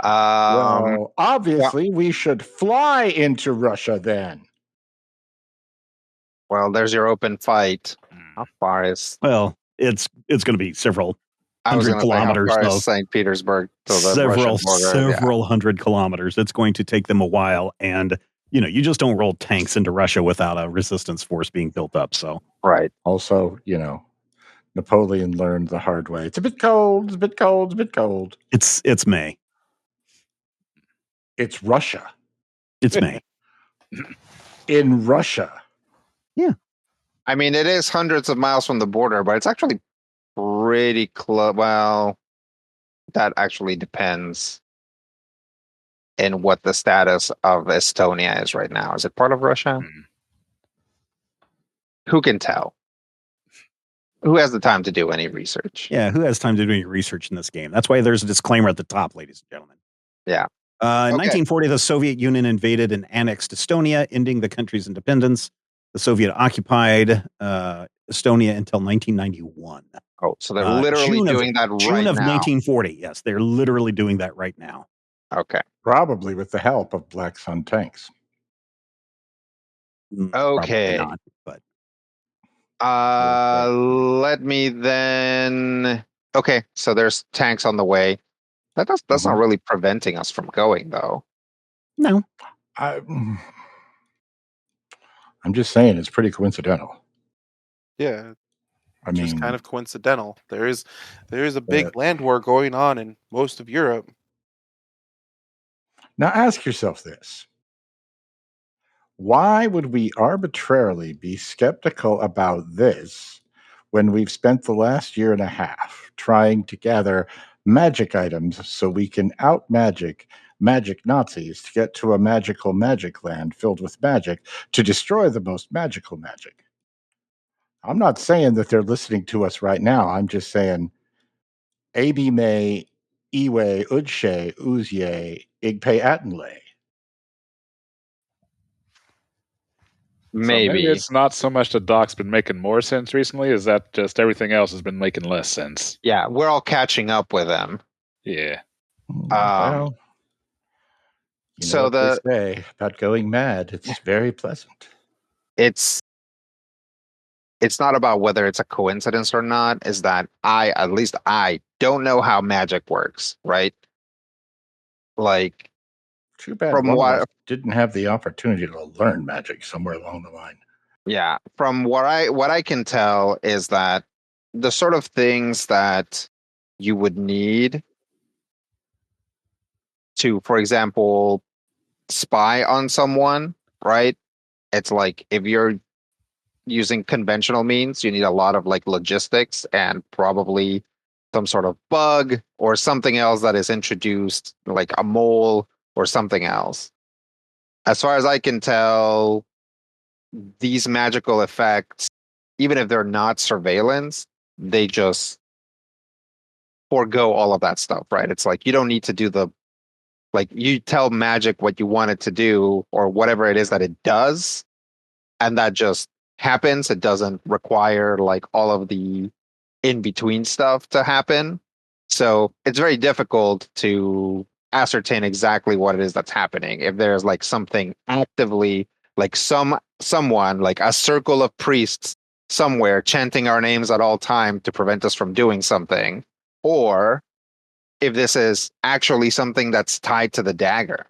Well, obviously, we should fly into Russia then. Well, there's your open fight. How far is? Well, it's going to be several I was hundred going to say, how kilometers. far Though. is St. Petersburg to the Russian border? Several hundred kilometers. It's going to take them a while, and you just don't roll tanks into Russia without a resistance force being built up. So Right. Also, Napoleon learned the hard way. It's a bit cold. It's a bit cold. It's a bit cold. It's May. It's Russia. It's May. In Russia. Yeah. I mean, it is hundreds of miles from the border, but it's actually pretty close. Well, that actually depends in what the status of Estonia is right now. Is it part of Russia? Who can tell? Who has the time to do any research? Yeah, who has time to do any research in this game? That's why there's a disclaimer at the top, ladies and gentlemen. Yeah. In 1940, the Soviet Union invaded and annexed Estonia, ending the country's independence. The Soviet occupied Estonia until 1991. Oh, so they're literally doing that right now. June of 1940. Yes, they're literally doing that right now. Okay. Probably with the help of Black Sun tanks. Okay. Probably not, but let me then. Okay, so there's tanks on the way. That's not really preventing us from going, though. No. I'm just saying it's pretty coincidental. Yeah. I mean, just kind of coincidental. There is a big land war going on in most of Europe. Now ask yourself this. Why would we arbitrarily be skeptical about this when we've spent the last year and a half trying to gather magic items so we can out-magic magic Nazis to get to a magical magic land filled with magic to destroy the most magical magic? I'm not saying that they're listening to us right now. I'm just saying, Abi May, Iwe, Udshe, Uzye, Igpe Atenle. Maybe. So maybe it's not so much that Doc's been making more sense recently, is that just everything else has been making less sense. Yeah, we're all catching up with them. Yeah. Well, so what they say about going mad, it's very pleasant. It's not about whether it's a coincidence or not, is that at least I don't know how magic works, right? Like, too bad one of us didn't have the opportunity to learn magic somewhere along the line. Yeah, from what I can tell is that the sort of things that you would need to, for example, spy on someone, right? It's like if you're using conventional means, you need a lot of like logistics and probably some sort of bug or something else that is introduced, like a mole or something else. As far as I can tell, these magical effects, even if they're not surveillance, they just forego all of that stuff, right? It's like you don't need to do you tell magic what you want it to do or whatever it is that it does, and that just happens. It doesn't require like all of the in-between stuff to happen. So it's very difficult to ascertain exactly what it is that's happening. If there's like something actively, like someone, like a circle of priests somewhere chanting our names at all time to prevent us from doing something, or if this is actually something that's tied to the dagger.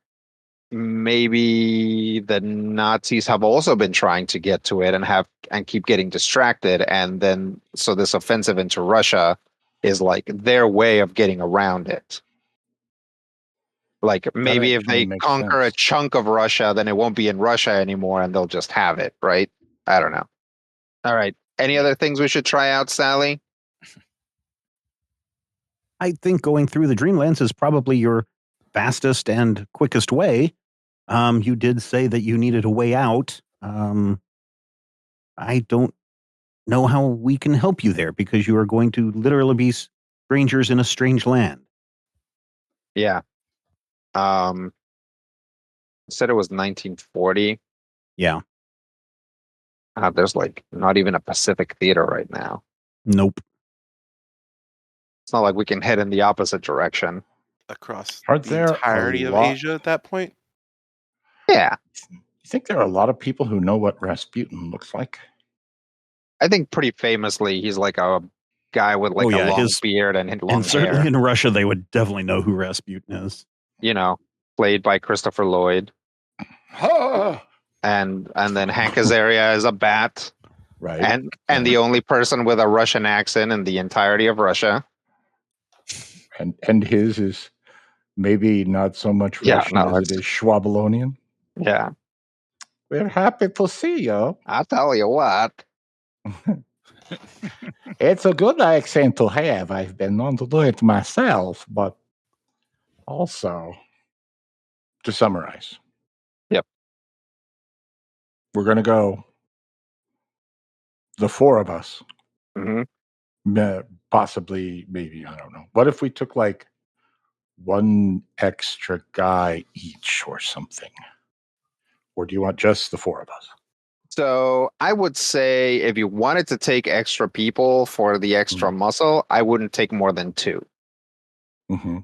Maybe the Nazis have also been trying to get to it and keep getting distracted, and then so this offensive into Russia is like their way of getting around it. Like maybe if they conquer a chunk of Russia, then it won't be in Russia anymore and they'll just have it, right? I don't know. All right. Any other things we should try out, Sally? I think going through the Dreamlands is probably your fastest and quickest way. You did say that you needed a way out. I don't know how we can help you there because you are going to literally be strangers in a strange land. Yeah. Said it was 1940. Yeah. There's like not even a Pacific Theater right now. Nope. It's not like we can head in the opposite direction. Across Aren't the there a entirety of lot- Asia at that point? Yeah. You think there are a lot of people who know what Rasputin looks like? I think pretty famously, he's like a guy with like Oh, a yeah, long his- beard and long And certainly hair. in Russia, they would definitely know who Rasputin is. You know, played by Christopher Lloyd. Ah! And then Hank Azaria is a bat. Right. And the only person with a Russian accent in the entirety of Russia. And his is maybe not so much Yeah, Russian no, as it it's- is Schwabalonian. Yeah. We're happy to see you. I'll tell you what. It's a good accent to have. I've been known to do it myself, but also, to summarize. Yep. We're going to go, the four of us, hmm possibly, maybe, I don't know. What if we took like one extra guy each or something? Or do you want just the four of us? So I would say if you wanted to take extra people for the extra muscle, I wouldn't take more than two. Mm-hmm.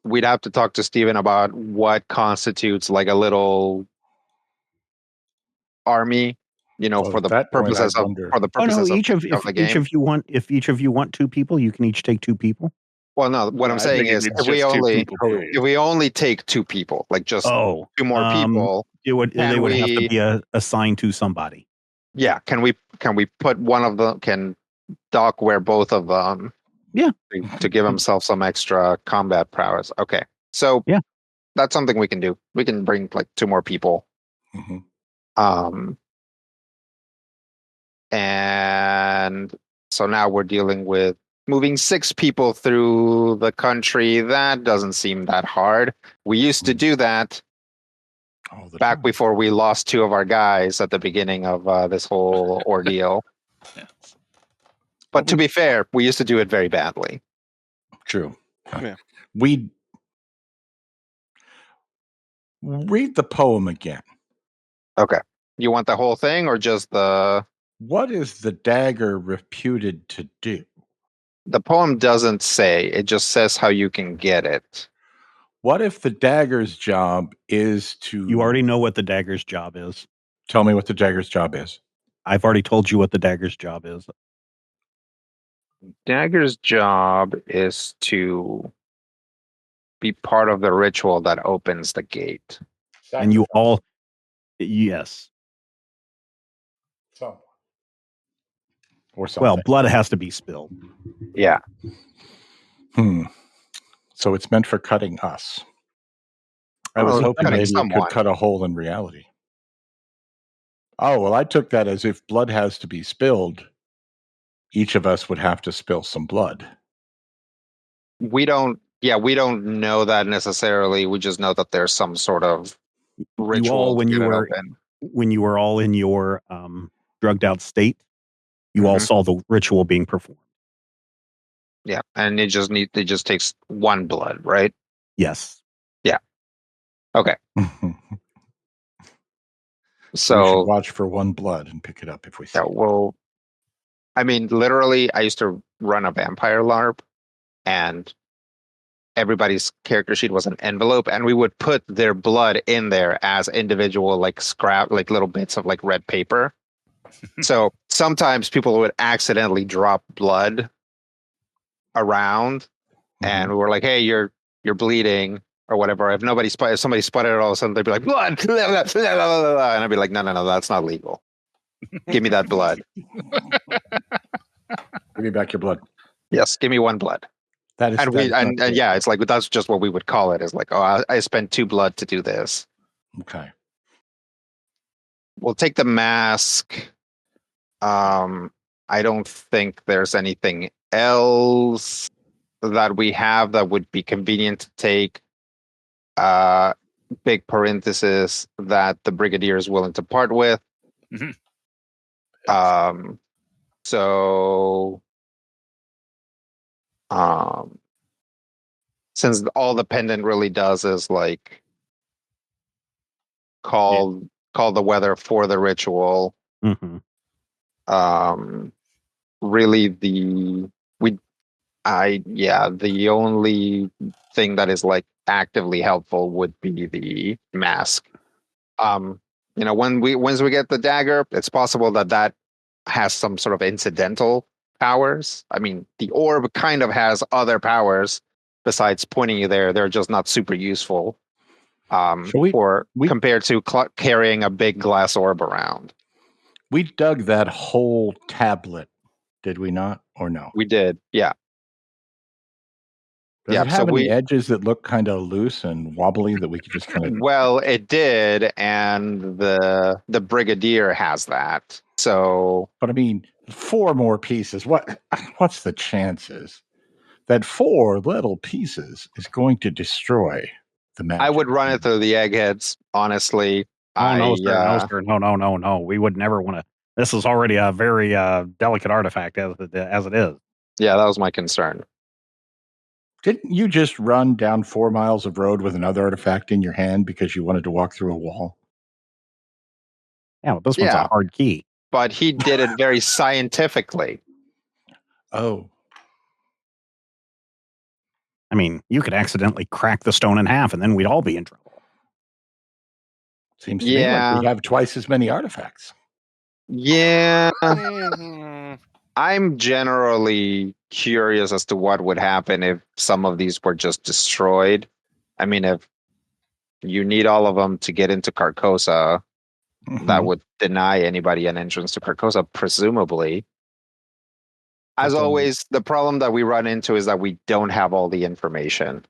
We'd have to talk to Steven about what constitutes like a little army, Well, for at the that point, purposes I of wonder- for the Oh no! purposes Each of of if the each game. of you want if each of you want two people, you can each take two people. Well, no, what Yeah, I'm I saying think is it's if we just two only people, period. if we only take two people, like just Oh, two more people, they would can have to we- be assigned to somebody. yeah, can we put one of them, can Doc wear both of them? Yeah. To give himself some extra combat prowess. Okay. So Yeah. that's something we can do. We can bring like two more people. Mhm. And so now we're dealing with moving 6 people through the country. That doesn't seem that hard. We used to do that all the back time. before we lost 2 of our guys at the beginning of this whole ordeal. Yeah. But to be fair, we used to do it very badly. True. Yeah. We read the poem again. Okay. You want the whole thing or just the... What is the dagger reputed to do? The poem doesn't say. It just says how you can get it. What if the dagger's job is to... You already know what the dagger's job is. Tell me what the dagger's job is. I've already told you what the dagger's job is. Dagger's job is to be part of the ritual that opens the gate. And you all, yes. Someone. Or something. Well, blood has to be spilled. Yeah. So it's meant for cutting us. I was Well, hoping cutting maybe it someone. could cut a hole in reality. Oh, well, I took that as if blood has to be spilled, each of us would have to spill some blood. We don't know that necessarily. We just know that there's some sort of ritual You all, to when get you it were open. all in your drugged out state, you all Mhm. saw the ritual being performed. Yeah, and it just takes one blood, right? Yes. Okay. We So should watch for one blood and pick it up if we see yeah, it. well, I mean, literally, I used to run a vampire LARP, and everybody's character sheet was an envelope, and we would put their blood in there as individual, like scrap, like little bits of like red paper. So sometimes people would accidentally drop blood around, and we were like, "Hey, you're bleeding." Or whatever. If somebody spotted it, all of a sudden they'd be like, "Blood!" And I'd be like, "No, that's not legal. Give me that blood." Give me back your blood. Yes, give me one blood. That is, And that is not fair. yeah, it's like that's just what we would call it. Is like, oh, I spent 2 blood to do this. Okay. We'll take the mask. I don't think there's anything else that we have that would be convenient to take. Big parenthesis that the brigadier is willing to part with. Mhm. So since all the pendant really does is like call the weather for the ritual. Mm-hmm. Really the only thing that is like actively helpful would be the mask. Once we get the dagger, it's possible that has some sort of incidental powers. I mean, the orb kind of has other powers besides pointing you there. They're just not super useful. Compared to carrying a big glass orb around. We dug that whole tablet, did we not? Or no? We did, yeah. Does it have any edges that look kind of loose and wobbly that we could just kind of... Well, it did, and the Brigadier has that. So, but I mean, 4 more pieces. What's the chances that 4 little pieces is going to destroy the magic? I would run it through the eggheads, honestly. No, sir. No. We would never want to. This is already a very delicate artifact as it is. Yeah, that was my concern. Didn't you just run down 4 miles of road with another artifact in your hand because you wanted to walk through a wall? Yeah, well, this one's a hard key. But he did it very scientifically. Oh. I mean, you could accidentally crack the stone in half and then we'd all be in trouble. Seems to me like we have twice as many artifacts. Yeah. I'm generally curious as to what would happen if some of these were just destroyed. I mean, if you need all of them to get into Carcosa, that would deny anybody an entrance to Carcosa, presumably. As always, the problem that we run into is that we don't have all the information.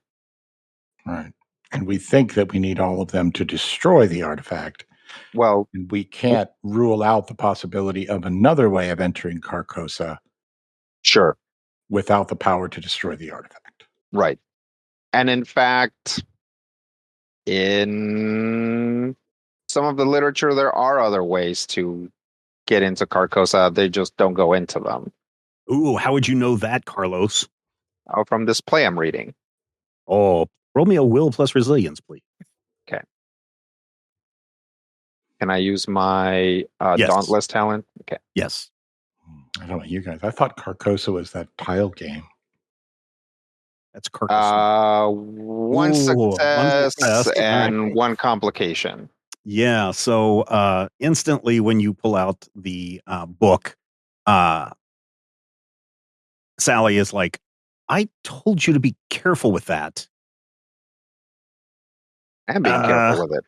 Right. And we think that we need all of them to destroy the artifact. Well, and we can't rule out the possibility of another way of entering Carcosa. Sure. Without the power to destroy the artifact. Right. And in fact, in some of the literature, there are other ways to get into Carcosa. They just don't go into them. Ooh, how would you know that, Carlos? Oh, from this play I'm reading. Oh, roll me a will plus resilience, please. Okay. Can I use my yes. Dauntless talent? Okay. Yes. I don't know, you guys. I thought Carcosa was that tile game. That's Carcosa. One success and 1 complication. Yeah. So instantly when you pull out the book, Sally is like, I told you to be careful with that. And being careful with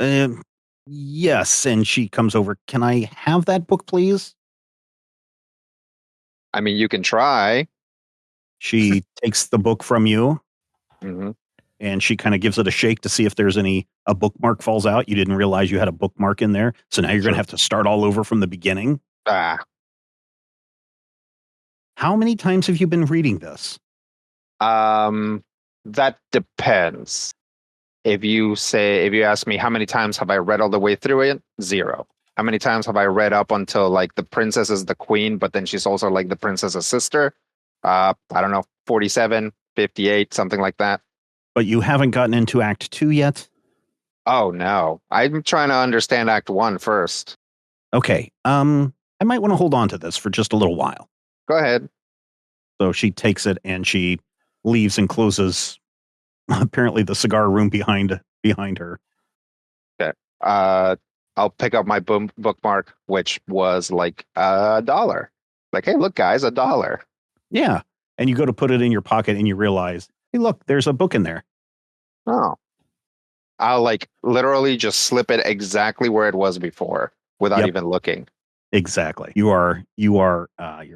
it. Yes. And she comes over. Can I have that book, please? I mean, you can try. She takes the book from you. Mm-hmm. And she kind of gives it a shake to see if there's a bookmark falls out. You didn't realize you had a bookmark in there. So now you're going to have to start all over from the beginning. How many times have you been reading this? That depends. If you ask me how many times have I read all the way through it, 0. How many times have I read up until like the princess is the queen, but then she's also like the princess's sister? I don't know, 47, 58, something like that. But you haven't gotten into Act 2 yet? Oh, no. I'm trying to understand Act 1 first. Okay. I might want to hold on to this for just a little while. Go ahead. So she takes it and she leaves and closes apparently the cigar room behind her. Okay. I'll pick up my bookmark, which was like $1. Like, hey, look, guys, $1. Yeah. And you go to put it in your pocket and you realize, hey, look, there's a book in there. Oh. I'll like literally just slip it exactly where it was before without even looking. Exactly. Your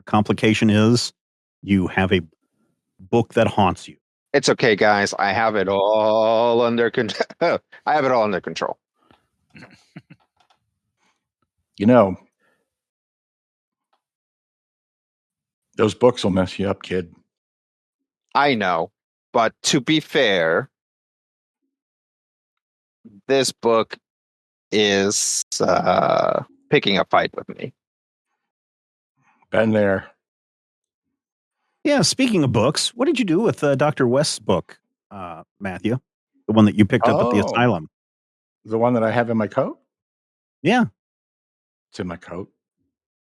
complication is you have a book that haunts you. It's okay, guys. I have it all under control. I have it all under control. You know, those books will mess you up, kid. I know. But to be fair, this book is picking a fight with me. Been there. Yeah, speaking of books, what did you do with Dr. West's book, Matthew? The one that you picked up at the Oh, asylum. the one that I have in my coat? Yeah. It's in my coat.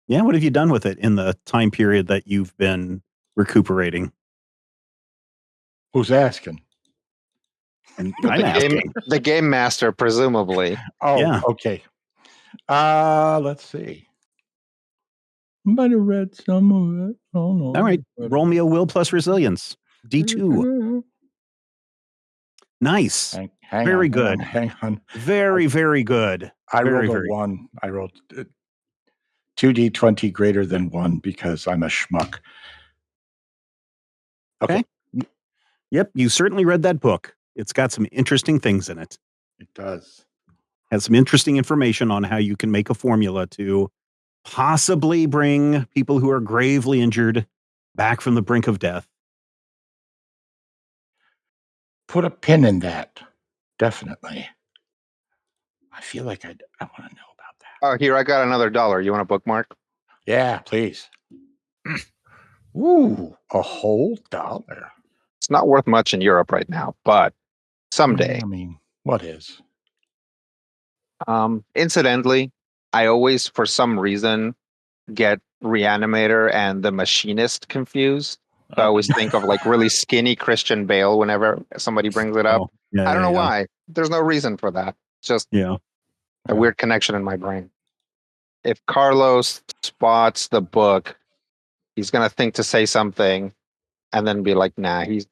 Yeah, what have you done with it in the time period that you've been recuperating? Who's asking? And I'm The game, asking. the game master, presumably. Oh, Yeah. okay. Let's see. Might have read some of it. Oh no. All right. Roll me a will plus resilience. D2. Nice. Hang Very on, good. hang on. Very, very good. I Very, rolled a very 1. I rolled 2d20 greater than 1 because I'm a schmuck. Okay. Yep, you certainly read that book. It's got some interesting things in it. It does. Has some interesting information on how you can make a formula to possibly bring people who are gravely injured back from the brink of death. Put a pin in that. Definitely. I feel like I want to know about that. Oh, here, I got another $1. You want a bookmark? Yeah, please. Ooh, a whole $1. It's not worth much in Europe right now, but someday. I mean, what is? Incidentally, I always, for some reason, get Reanimator and the Machinist confused. So I always think of like really skinny Christian Bale whenever somebody brings it up. Oh, yeah, I don't know yeah. why. There's no reason for that. Just Yeah. a weird connection in my brain. If Carlos spots the book, he's gonna think to say something and then be like, nah, he's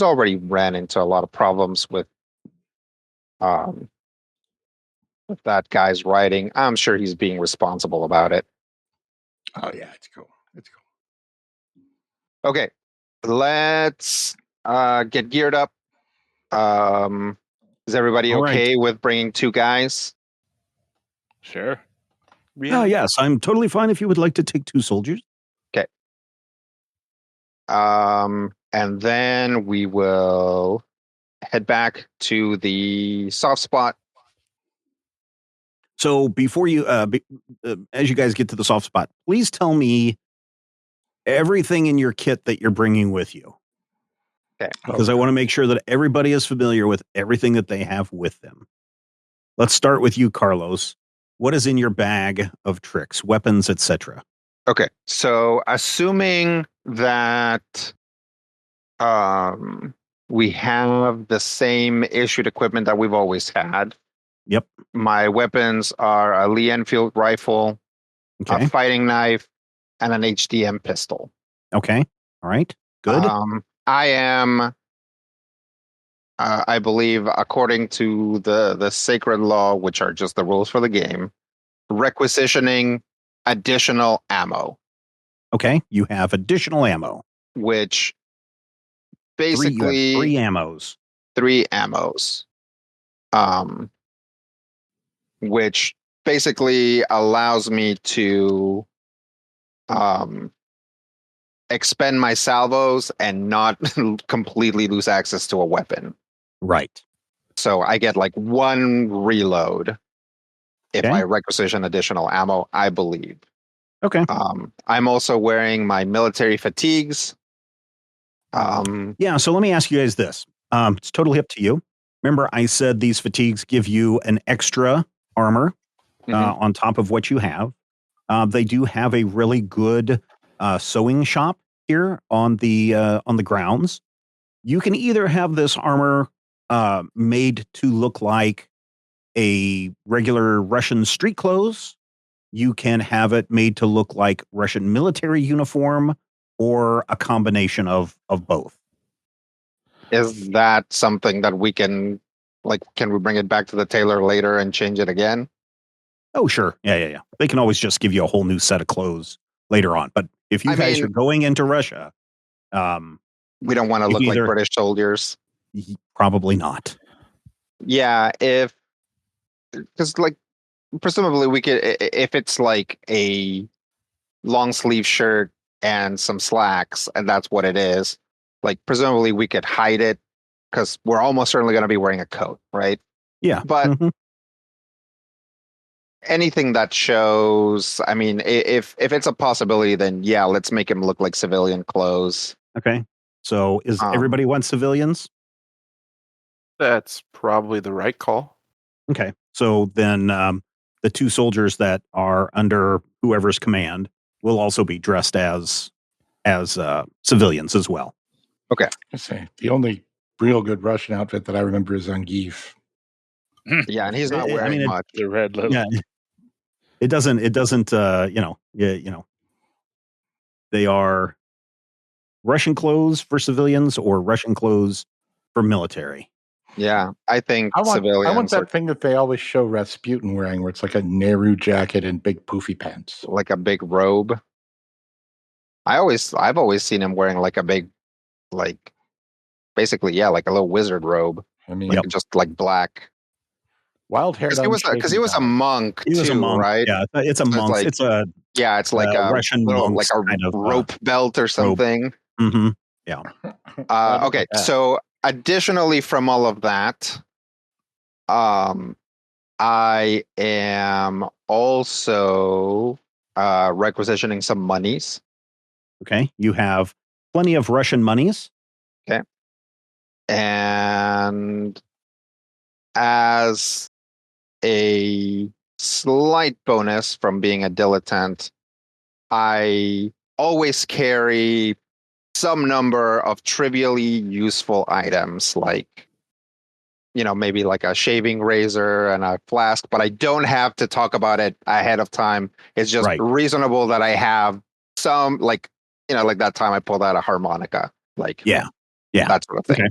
already ran into a lot of problems with that guy's writing. I'm sure he's being responsible about it. Oh yeah, it's cool. It's cool. Okay, let's get geared up. Is everybody All right. okay with bringing 2 guys? Sure. Oh, yes, I'm totally fine if you would like to take 2 soldiers. Okay. And then we will head back to the soft spot. So before you, as you guys get to the soft spot, please tell me everything in your kit that you're bringing with you. Okay. Because I want to make sure that everybody is familiar with everything that they have with them. Let's start with you, Carlos. What is in your bag of tricks, weapons, etc.? Okay. So assuming that we have the same issued equipment that we've always had. Yep. My weapons are a Lee Enfield rifle, Okay. a fighting knife, and an HDM pistol. Okay. All right. Good. I am, I believe, according to the sacred law, which are just the rules for the game, requisitioning additional ammo. Okay. You have additional ammo. Which You have basically 3 ammos. 3 ammos. Which basically allows me to expend my salvos and not completely lose access to a weapon. Right. So I get like 1 reload if Okay. I requisition additional ammo, I believe. Okay. I'm also wearing my military fatigues. Yeah, so let me ask you guys this. It's totally up to you. Remember, I said these fatigues give you an extra armor on top of what you have. They do have a really good sewing shop here on the grounds. You can either have this armor made to look like a regular Russian street clothes. You can have it made to look like Russian military uniform, or a combination of both. Is that something that we can, like, can we bring it back to the tailor later and change it again? Oh, sure. Yeah. They can always just give you a whole new set of clothes later on. But if you guys are going into Russia, we don't want to look like British soldiers. Probably not. Yeah, because like presumably we could, if it's like a long sleeve shirt and some slacks, and that's what it is. Like presumably we could hide it because we're almost certainly going to be wearing a coat, right? Yeah. But anything that shows, I mean, if it's a possibility, then yeah, let's make him look like civilian clothes. Okay. So is Um, everybody want civilians? That's probably the right call. Okay. So then the two soldiers that are under whoever's command will also be dressed as civilians as well. I say the only real good Russian outfit that I remember is Zangief. Yeah, and he's not I mean, wearing much. The red little. Yeah. It doesn't they are Russian clothes for civilians or Russian clothes for military. Yeah, I think I want civilians that are thing that they always show Rasputin wearing, where it's like a Nehru jacket and big poofy pants. like a big robe. I've always seen him wearing like a big, like basically, yeah, like a little wizard robe, I mean, like just like black. wild haired, Because he was a monk He was a too, monk. right? Yeah, it's a So monk. like, It's a yeah, it's like a Russian little, like monk's a kind of rope belt or something. Mm-hmm. Okay, so additionally from all of that, I am also requisitioning some monies. Okay, you have plenty of Russian monies. Okay, and as a slight bonus from being a dilettante, I always carry some number of trivially useful items, like, maybe like a shaving razor and a flask, but I don't have to talk about it ahead of time. It's just Right. reasonable that I have some, like, like that time I pulled out a harmonica, like, Yeah. that sort of thing. Okay.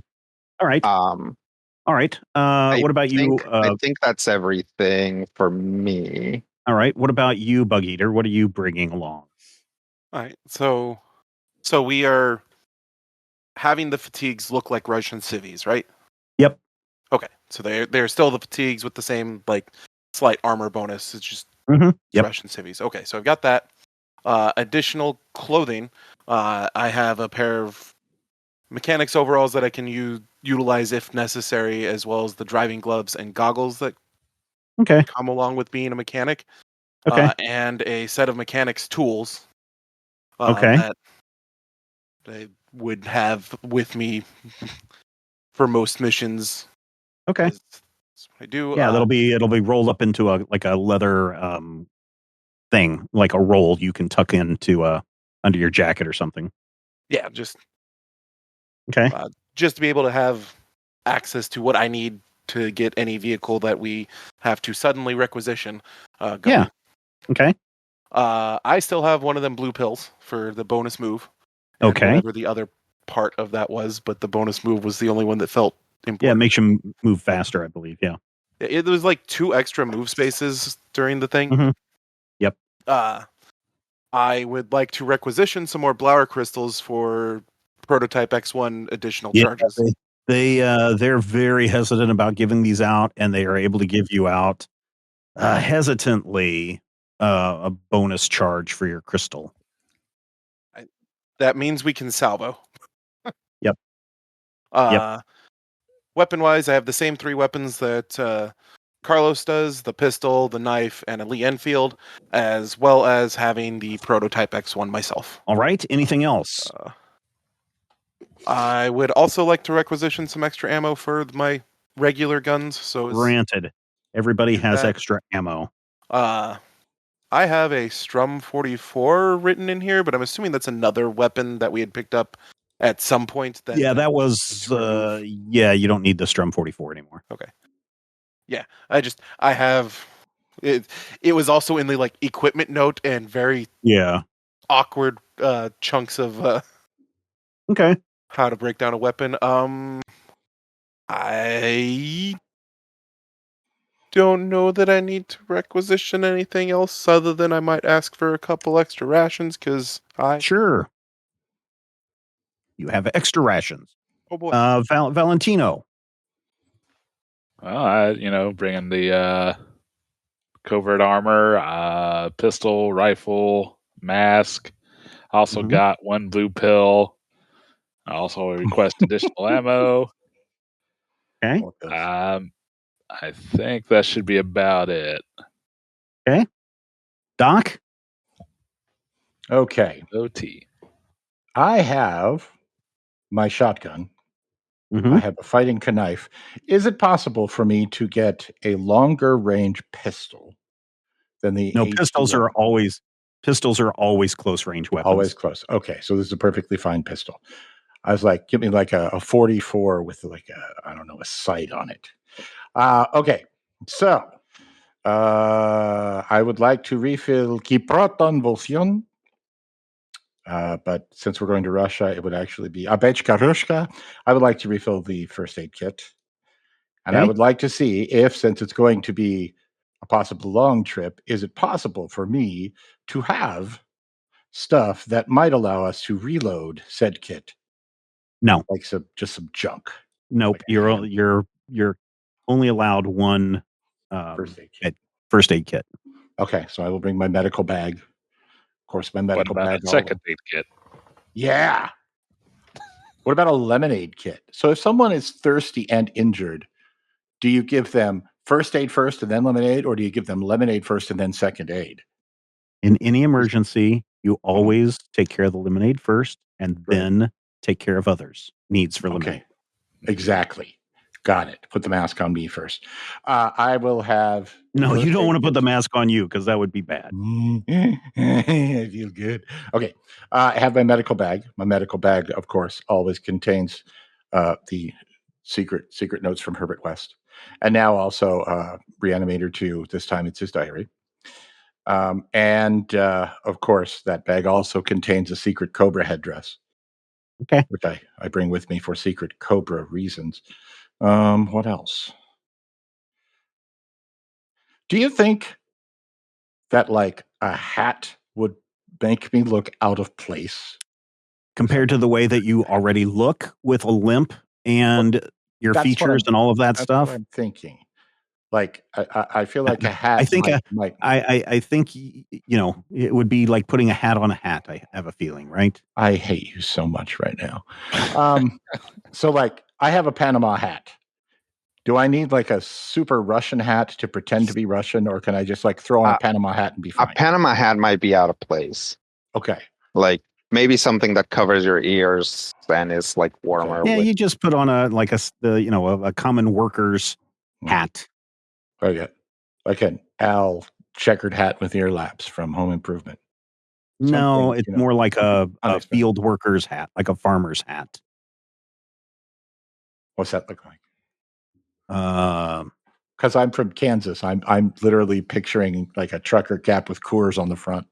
All right. All right. What about you? I think that's everything for me. All right. What about you, Bug Eater? What are you bringing along? All right. So we are having the fatigues look like Russian civvies, right? Yep. Okay. So they're still the fatigues with the same like slight armor bonus. It's just Yep. Russian civvies. Okay. So I've got that. Additional clothing. I have a pair of mechanics overalls that I can utilize if necessary, as well as the driving gloves and goggles that Okay. come along with being a mechanic. Okay. And a set of mechanics tools. Okay. That I would have with me for most missions. Okay. That's what I do. Yeah, it'll be rolled up into a leather thing, like a roll you can tuck into under your jacket or something. Yeah, just Okay. Just to be able to have access to what I need to get any vehicle that we have to suddenly requisition going. Yeah. Okay. I still have one of them blue pills for the bonus move. And Okay. whatever the other part of that was, but the bonus move was the only one that felt important. Yeah, it makes you move faster, I believe. Yeah. It was like 2 extra move spaces during the thing. Mhm. Yep. I would like to requisition some more Blower crystals for prototype X1 additional Yeah, charges. they're very hesitant about giving these out, and they are able to give you out hesitantly a bonus charge for your crystal. That means we can salvo. Yep. Yep. Weapon-wise, I have the same 3 weapons that Carlos does, the pistol, the knife, and a Lee Enfield, as well as having the prototype X1 myself. All right. Anything else? I would also like to requisition some extra ammo for my regular guns. So Granted, everybody has extra ammo. I have a Strum 44 written in here, but I'm assuming that's another weapon that we had picked up at some point. That was you don't need the Strum 44 anymore. Okay. Yeah, I have it. It was also in the like equipment note and very awkward chunks of okay, how to break down a weapon. I don't know that I need to requisition anything else other than I might ask for a couple extra rations because sure, you have extra rations. Oh boy, Valentino. Well, bringing the covert armor, pistol, rifle, mask. Also got 1 blue pill. I also request additional ammo. Okay. I think that should be about it. Okay. Doc? Okay. OT. I have my shotgun. Mm-hmm. I have a fighting knife. Is it possible for me to get a longer range pistol than the No, AT pistols are always close range weapons. always close? Okay, so this is a perfectly fine pistol. I was like, give me like a 44 with like a sight on it. Okay, so I would like to refill Kiproton Volsion. But since we're going to Russia, it would actually be Abechka Rushka. I would like to refill the first aid kit. And I Okay. would like to see if, since it's going to be a possible long trip, is it possible for me to have stuff that might allow us to reload said kit? No. Like just some junk. Nope. Like a hand. You're only allowed one First aid kit. first aid kit. Okay, so I will bring my medical bag. Of course, my What medical about bag. a second aid kit? Yeah. What about a lemonade kit? So if someone is thirsty and injured, do you give them first aid first and then lemonade, or do you give them lemonade first and then second aid? In any emergency, you always take care of the lemonade first and Right. then take care of others' needs for lemonade. Okay, exactly. Got it. Put the mask on me first. I will have. No, you first don't aid want to put the kits. mask on you because that would be bad. I feel good. Okay, I have my medical bag. My medical bag, of course, always contains the secret notes from Herbert West, and now also Reanimator 2. This time it's his diary. And of course, that bag also contains a secret Cobra headdress. Okay. Which I bring with me for secret Cobra reasons. What else? Do you think that like a hat would make me look out of place? Compared to the way that you already look with a limp and your That's what features and all of that That's stuff. what I'm thinking. Like I feel like a hat I think might. I think it would be like putting a hat on a hat. I have a feeling, right? I hate you so much right now. So like I have a Panama hat. Do I need like a super Russian hat to pretend to be Russian, or can I just like throw on a Panama hat and be A fine? Panama hat might be out of place. Okay. Like maybe something that covers your ears and is like warmer. Yeah, with- you just put on a common worker's hat. Okay. Like an Al checkered hat with ear laps from Home Improvement. No, Something, it's more like a unexpected. field worker's hat, like a farmer's hat. What's that look like? Um, Because I'm from Kansas, I'm literally picturing like a trucker cap with Coors on the front,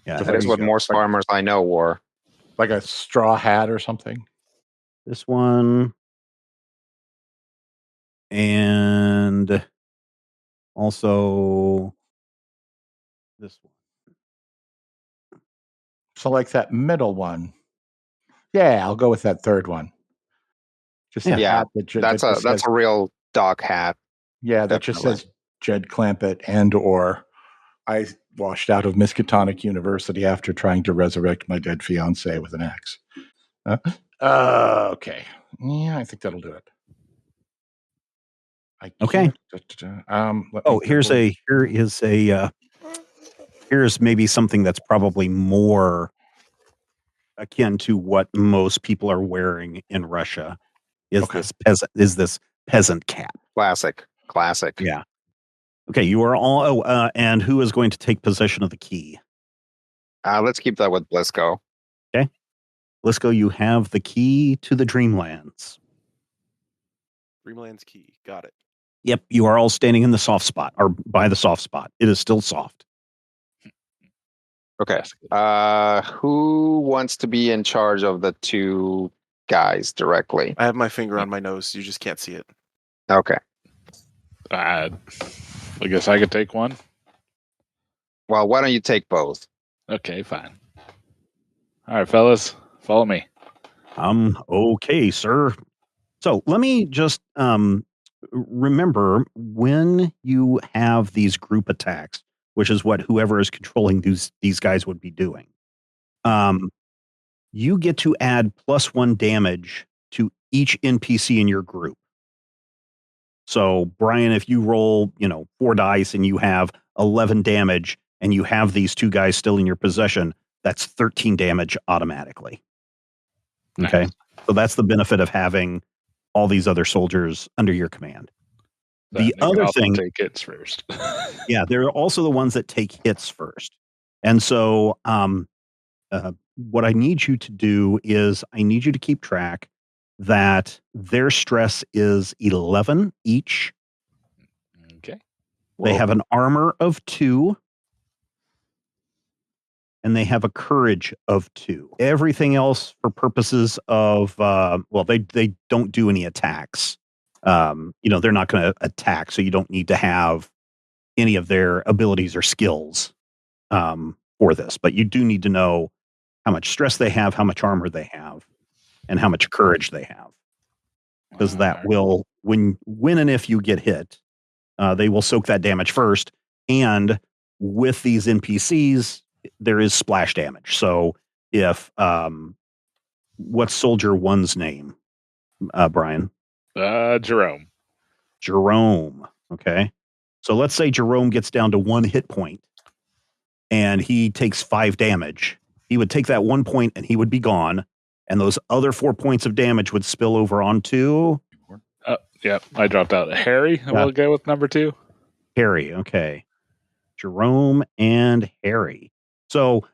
yeah, That is what most farmers I know wore. like a straw hat or something. this one, and also this one. So like that middle one. Yeah, I'll go with that third one. Just a Yeah, hat that that's a real dog hat. yeah, that just definitely. says Jed Clampett and or I washed out of Miskatonic University after trying to resurrect my dead fiance with an axe. Okay. Yeah, I think that'll do it. Okay. Here's maybe something that's probably more akin to what most people are wearing in Russia. Is this peasant cap? Classic. Yeah. Okay, you are all. And who is going to take possession of the key? Let's keep that with Blisco. Okay, Blisco, you have the key to the Dreamlands. Dreamlands key. Got it. Yep, you are all standing in the soft spot, or by the soft spot. It is still soft. Okay. Who wants to be in charge of the two guys directly? I have my finger on my nose. You just can't see it. Okay. I guess I could take one. Well, why don't you take both? Okay, fine. All right, fellas, follow me. Okay, sir. So let me just remember when you have these group attacks, which is what whoever is controlling these guys would be doing. You get to add +1 damage to each NPC in your group. So, Brian, if you roll, 4 dice and you have 11 damage and you have these 2 guys still in your possession, that's 13 damage automatically. Okay. Nice. So that's the benefit of having all these other soldiers under your command. Then The they can other also thing, take hits first. yeah, they're also the ones that take hits first. And so, what I need you to do is I need you to keep track that their stress is 11 each. Okay. They have an armor of 2, and they have a courage of 2. Everything else, for purposes of, they don't do any attacks. They're not going to attack, so you don't need to have any of their abilities or skills for this. But you do need to know how much stress they have, how much armor they have, and how much courage they have. Because that will, when and if you get hit, they will soak that damage first. And with these NPCs, there is splash damage. So if, what's Soldier 1's name, Brian? Jerome. Jerome. Okay. So let's say Jerome gets down to 1 hit point and he takes 5 damage. He would take that 1 point and he would be gone. And those other 4 points of damage would spill over onto. Yep. I dropped out. Harry, we'll go with number 2. Harry. Okay. Jerome and Harry. So,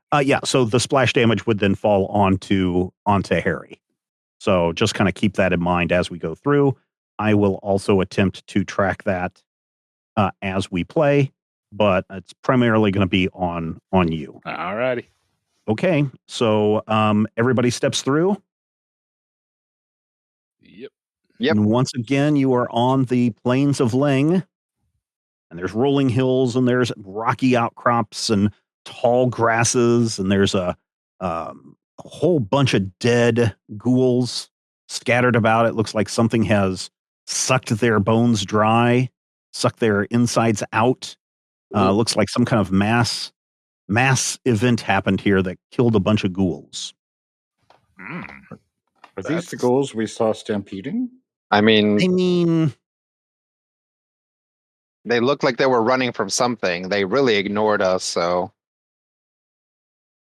so the splash damage would then fall onto Harry. So just kind of keep that in mind as we go through. I will also attempt to track that as we play, but it's primarily going to be on you. All righty. Okay, so everybody steps through. Yep. And once again, you are on the plains of Ling, and there's rolling hills, and there's rocky outcrops, and tall grasses, and there's a whole bunch of dead ghouls scattered about. It looks like something has sucked their bones dry, sucked their insides out. Looks like some kind of mass event happened here that killed a bunch of ghouls. Are these the ghouls we saw stampeding? I mean, they looked like they were running from something. They really ignored us, so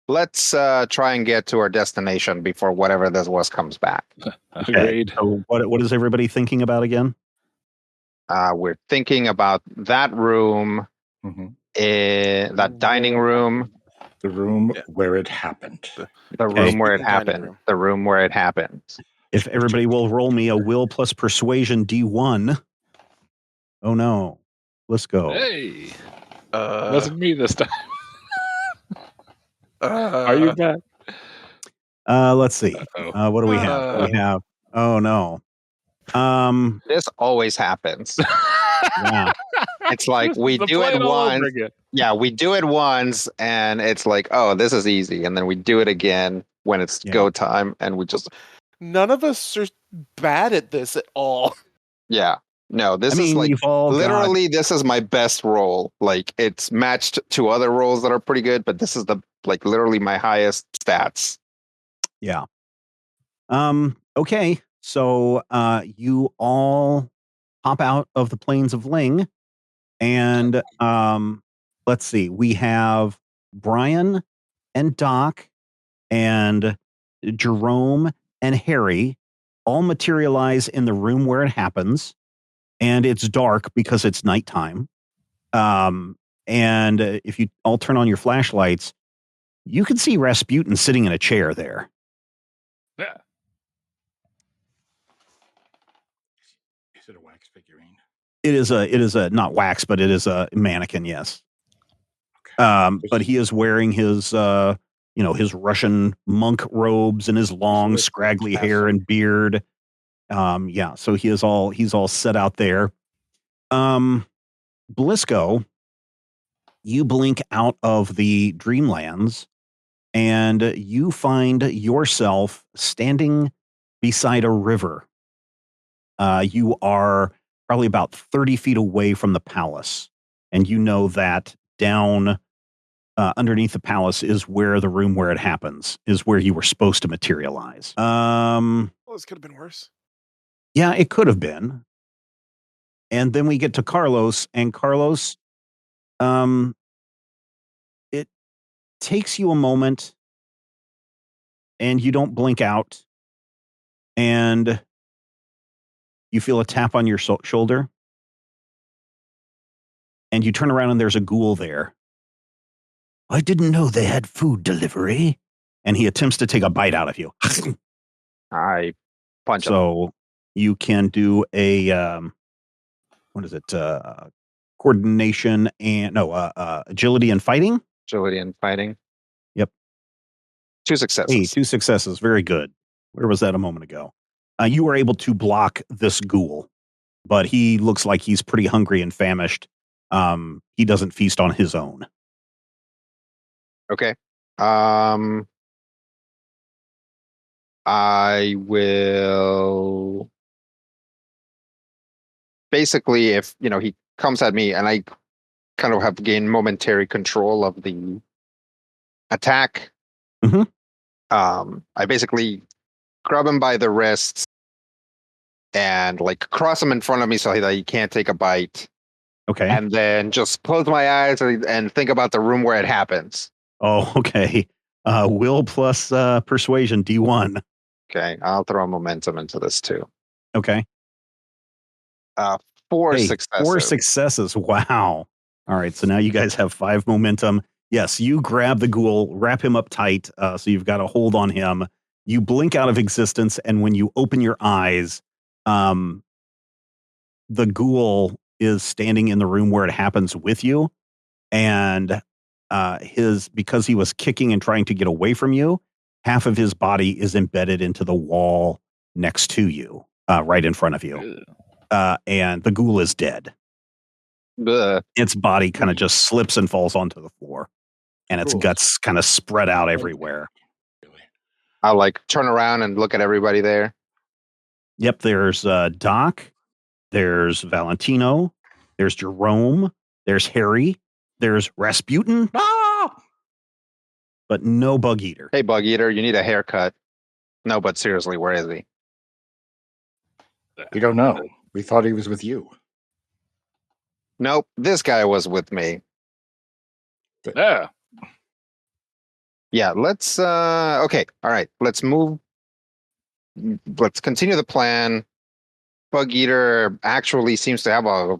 let's try and get to our destination before whatever this was comes back. Agreed. So what is everybody thinking about again? We're thinking about that room, that dining room. The room where it happened. The room where it happened. The room where it happened. If everybody will roll me a will plus persuasion D1. Oh no. Let's go. Hey. Wasn't me this time. Are you back? Let's see. What do we have? We have. Oh no. This always happens. Yeah. It's like we do it once. Yeah, we do it once, and it's like, oh, this is easy, and then we do it again when it's go time, and we just. None of us are bad at this at all. Yeah. No, this is like literally this is my best roll. Like it's matched to other rolls that are pretty good, but this is literally my highest stats. Yeah. Okay. So you all hop out of the plains of Ling, and let's see. We have Brian and Doc and Jerome and Harry all materialize in the room where it happens. And it's dark because it's nighttime. And if you all turn on your flashlights, you can see Rasputin sitting in a chair there. Yeah. Is it a wax figurine? It is a not wax, but it is a mannequin. Yes. Okay. But he is wearing his his Russian monk robes and his long scraggly hair and beard. So he's all set out there. Blisco, you blink out of the Dreamlands and you find yourself standing beside a river. You are probably about 30 feet away from the palace, and you know that down underneath the palace is where the room where it happens is where you were supposed to materialize. Well, this could have been worse. Yeah, it could have been. And then we get to Carlos, and Carlos, it takes you a moment, and you don't blink out, and you feel a tap on your shoulder, and you turn around, and there's a ghoul there. I didn't know they had food delivery. And he attempts to take a bite out of you. I punch him. So you can do a, what is it? Coordination and, agility and fighting? Agility and fighting. Yep. 2 successes. Hey, 2 successes. Very good. Where was that a moment ago? You were able to block this ghoul, but he looks like he's pretty hungry and famished. He doesn't feast on his own. Okay. I will basically, if he comes at me and I kind of have gained momentary control of the attack. Mhm. I basically grab him by the wrists and cross him in front of me so that he can't take a bite. Okay. And then just close my eyes and think about the room where it happens. Oh, okay. Will plus persuasion, D1. Okay, I'll throw momentum into this too. Okay. 4 successes. 4 successes. Wow. All right. So now you guys have 5 momentum. Yes, you grab the ghoul, wrap him up tight, so you've got a hold on him. You blink out of existence, and when you open your eyes, the ghoul is standing in the room where it happens with you, and because he was kicking and trying to get away from you, half of his body is embedded into the wall next to you, right in front of you. And the ghoul is dead. Bleh. Its body kind of just slips and falls onto the floor, and its Cool. guts kind of spread out everywhere. I'll turn around and look at everybody there. Yep, there's Doc, there's Valentino, there's Jerome, there's Harry, there's Rasputin, but no Bug Eater. Hey, Bug Eater, you need a haircut. No, but seriously, where is he? We don't know. We thought he was with you. Nope, this guy was with me. Yeah. Yeah, let's okay, all right. Let's move. Let's continue the plan. Bug Eater actually seems to have a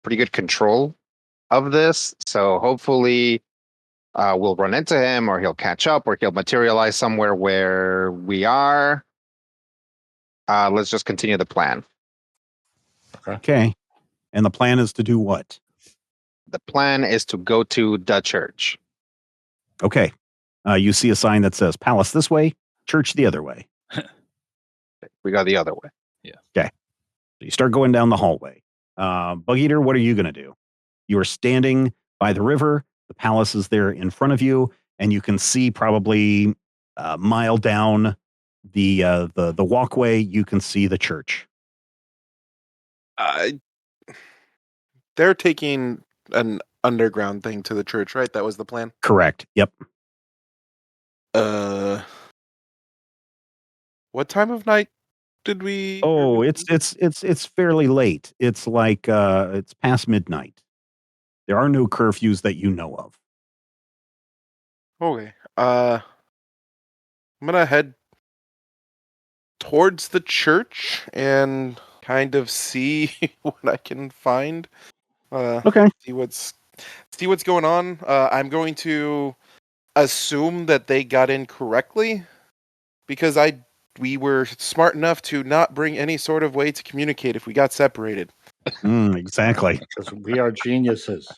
pretty good control of this, so hopefully we'll run into him, or he'll catch up, or he'll materialize somewhere where we are. Let's just continue the plan. Okay. And the plan is to do what? The plan is to go to the church. Okay. You see a sign that says palace this way, church the other way. We go the other way. So you start going down the hallway. Bug Eater, what are you going to do? You are standing by the river. The palace is there in front of you, and you can see probably a mile down the walkway. You can see the church. They're taking an underground thing to the church, right? That was the plan. Correct. Yep. What time of night did we? Oh, it's fairly late. It's like it's past midnight. There are no curfews that you know of. Okay. I'm gonna head towards the church and kind of see what I can find. Okay. See what's going on. I'm going to assume that they got in correctly because we were smart enough to not bring any sort of way to communicate if we got separated. Exactly. Because we are geniuses.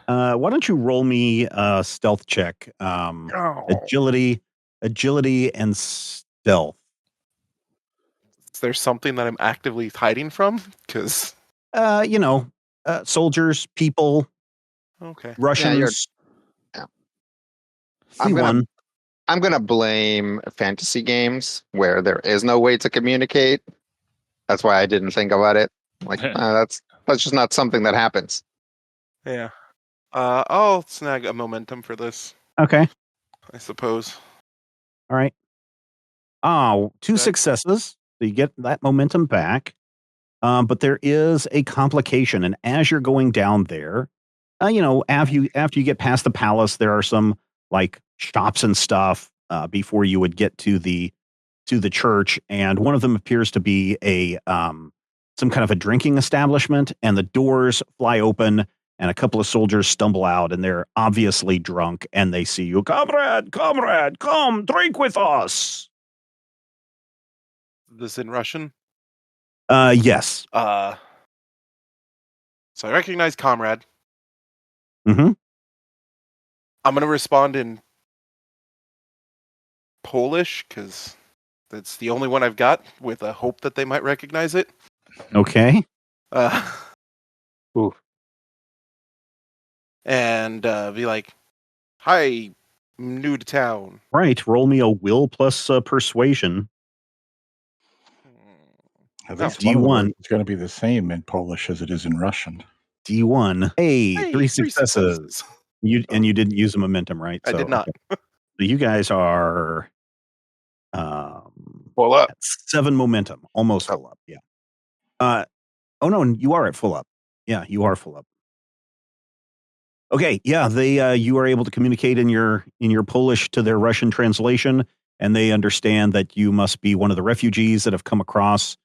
Why don't you roll me a stealth check? Agility and stealth. Is there something that I'm actively hiding from? Because Soldiers, people, okay, Russians. Yeah. See one. I'm gonna blame fantasy games where there is no way to communicate. That's why I didn't think about it. That's just not something that happens. yeah. I'll snag a momentum for this, Okay. I suppose. All right. Oh, 2 Okay. successes. So you get that momentum back. But there is a complication, and as you're going down there, after you get past the palace, there are some like shops and stuff before you would get to the church, and one of them appears to be a some kind of a drinking establishment, and the doors fly open, and a couple of soldiers stumble out, and they're obviously drunk, and they see you, comrade, come drink with us. This in Russian? Yes. So I recognize comrade. Mm-hmm. I'm gonna respond in Polish because that's the only one I've got, with a hope that they might recognize it. Okay. And be like, "Hi, I'm new to town." Right. Roll me a will plus persuasion. At least D1. one of them is going to be the same in Polish as it is in Russian. D1. Hey, Hey, 3 successes. You didn't use a momentum, right? I did not. Okay. So you guys are Full up. at 7 momentum, almost full up. Yeah. Oh no, you are at full up. Yeah, you are full up. Okay, yeah, they you are able to communicate in your Polish to their Russian translation, and they understand that you must be one of the refugees that have come across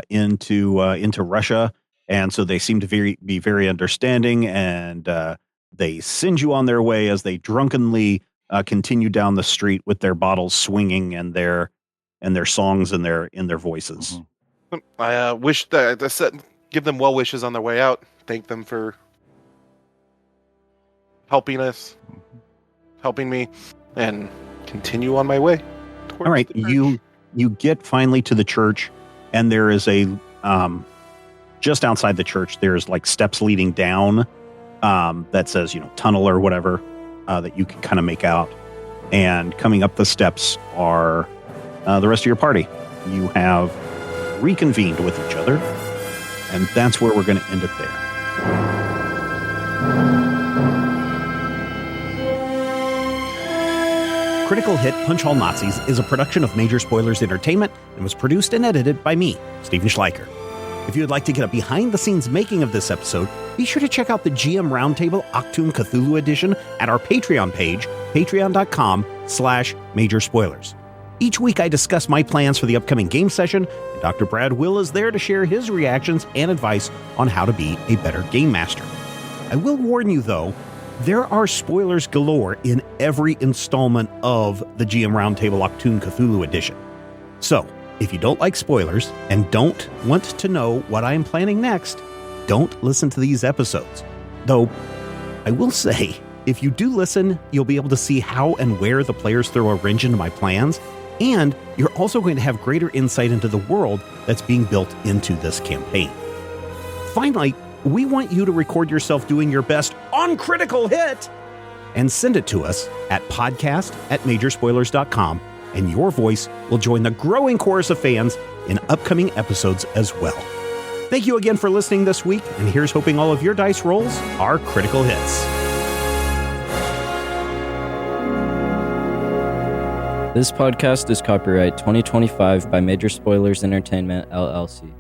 into Russia, and so they seem to be very understanding, and they send you on their way as they drunkenly continue down the street with their bottles swinging and their songs in their voices. Mm-hmm. I wish that I said give them well wishes on their way out. Thank them for helping me, and continue on my way. All right, you get finally to the church, and there is a just outside the church. There's like steps leading down that says tunnel or whatever that you can kind of make out. And coming up the steps are the rest of your party. You have reconvened with each other, and that's where we're going to end it there. Critical Hit Punch All Nazis is a production of Major Spoilers Entertainment and was produced and edited by me, Stephen Schleicher. If you would like to get a behind-the-scenes making of this episode, be sure to check out the GM Roundtable Octoon Cthulhu Edition at our Patreon page, patreon.com/Major Spoilers. Each week I discuss my plans for the upcoming game session, and Dr. Brad Will is there to share his reactions and advice on how to be a better game master. I will warn you, though, there are spoilers galore in every installment of the GM Roundtable Octoon Cthulhu Edition. So, if you don't like spoilers and don't want to know what I am planning next, don't listen to these episodes. Though, I will say, if you do listen, you'll be able to see how and where the players throw a wrench into my plans, and you're also going to have greater insight into the world that's being built into this campaign. Finally, we want you to record yourself doing your best on Critical Hit and send it to us at podcast@majorspoilers.com, and your voice will join the growing chorus of fans in upcoming episodes as well. Thank you again for listening this week, and here's hoping all of your dice rolls are critical hits. This podcast is copyright 2025 by Major Spoilers Entertainment, LLC.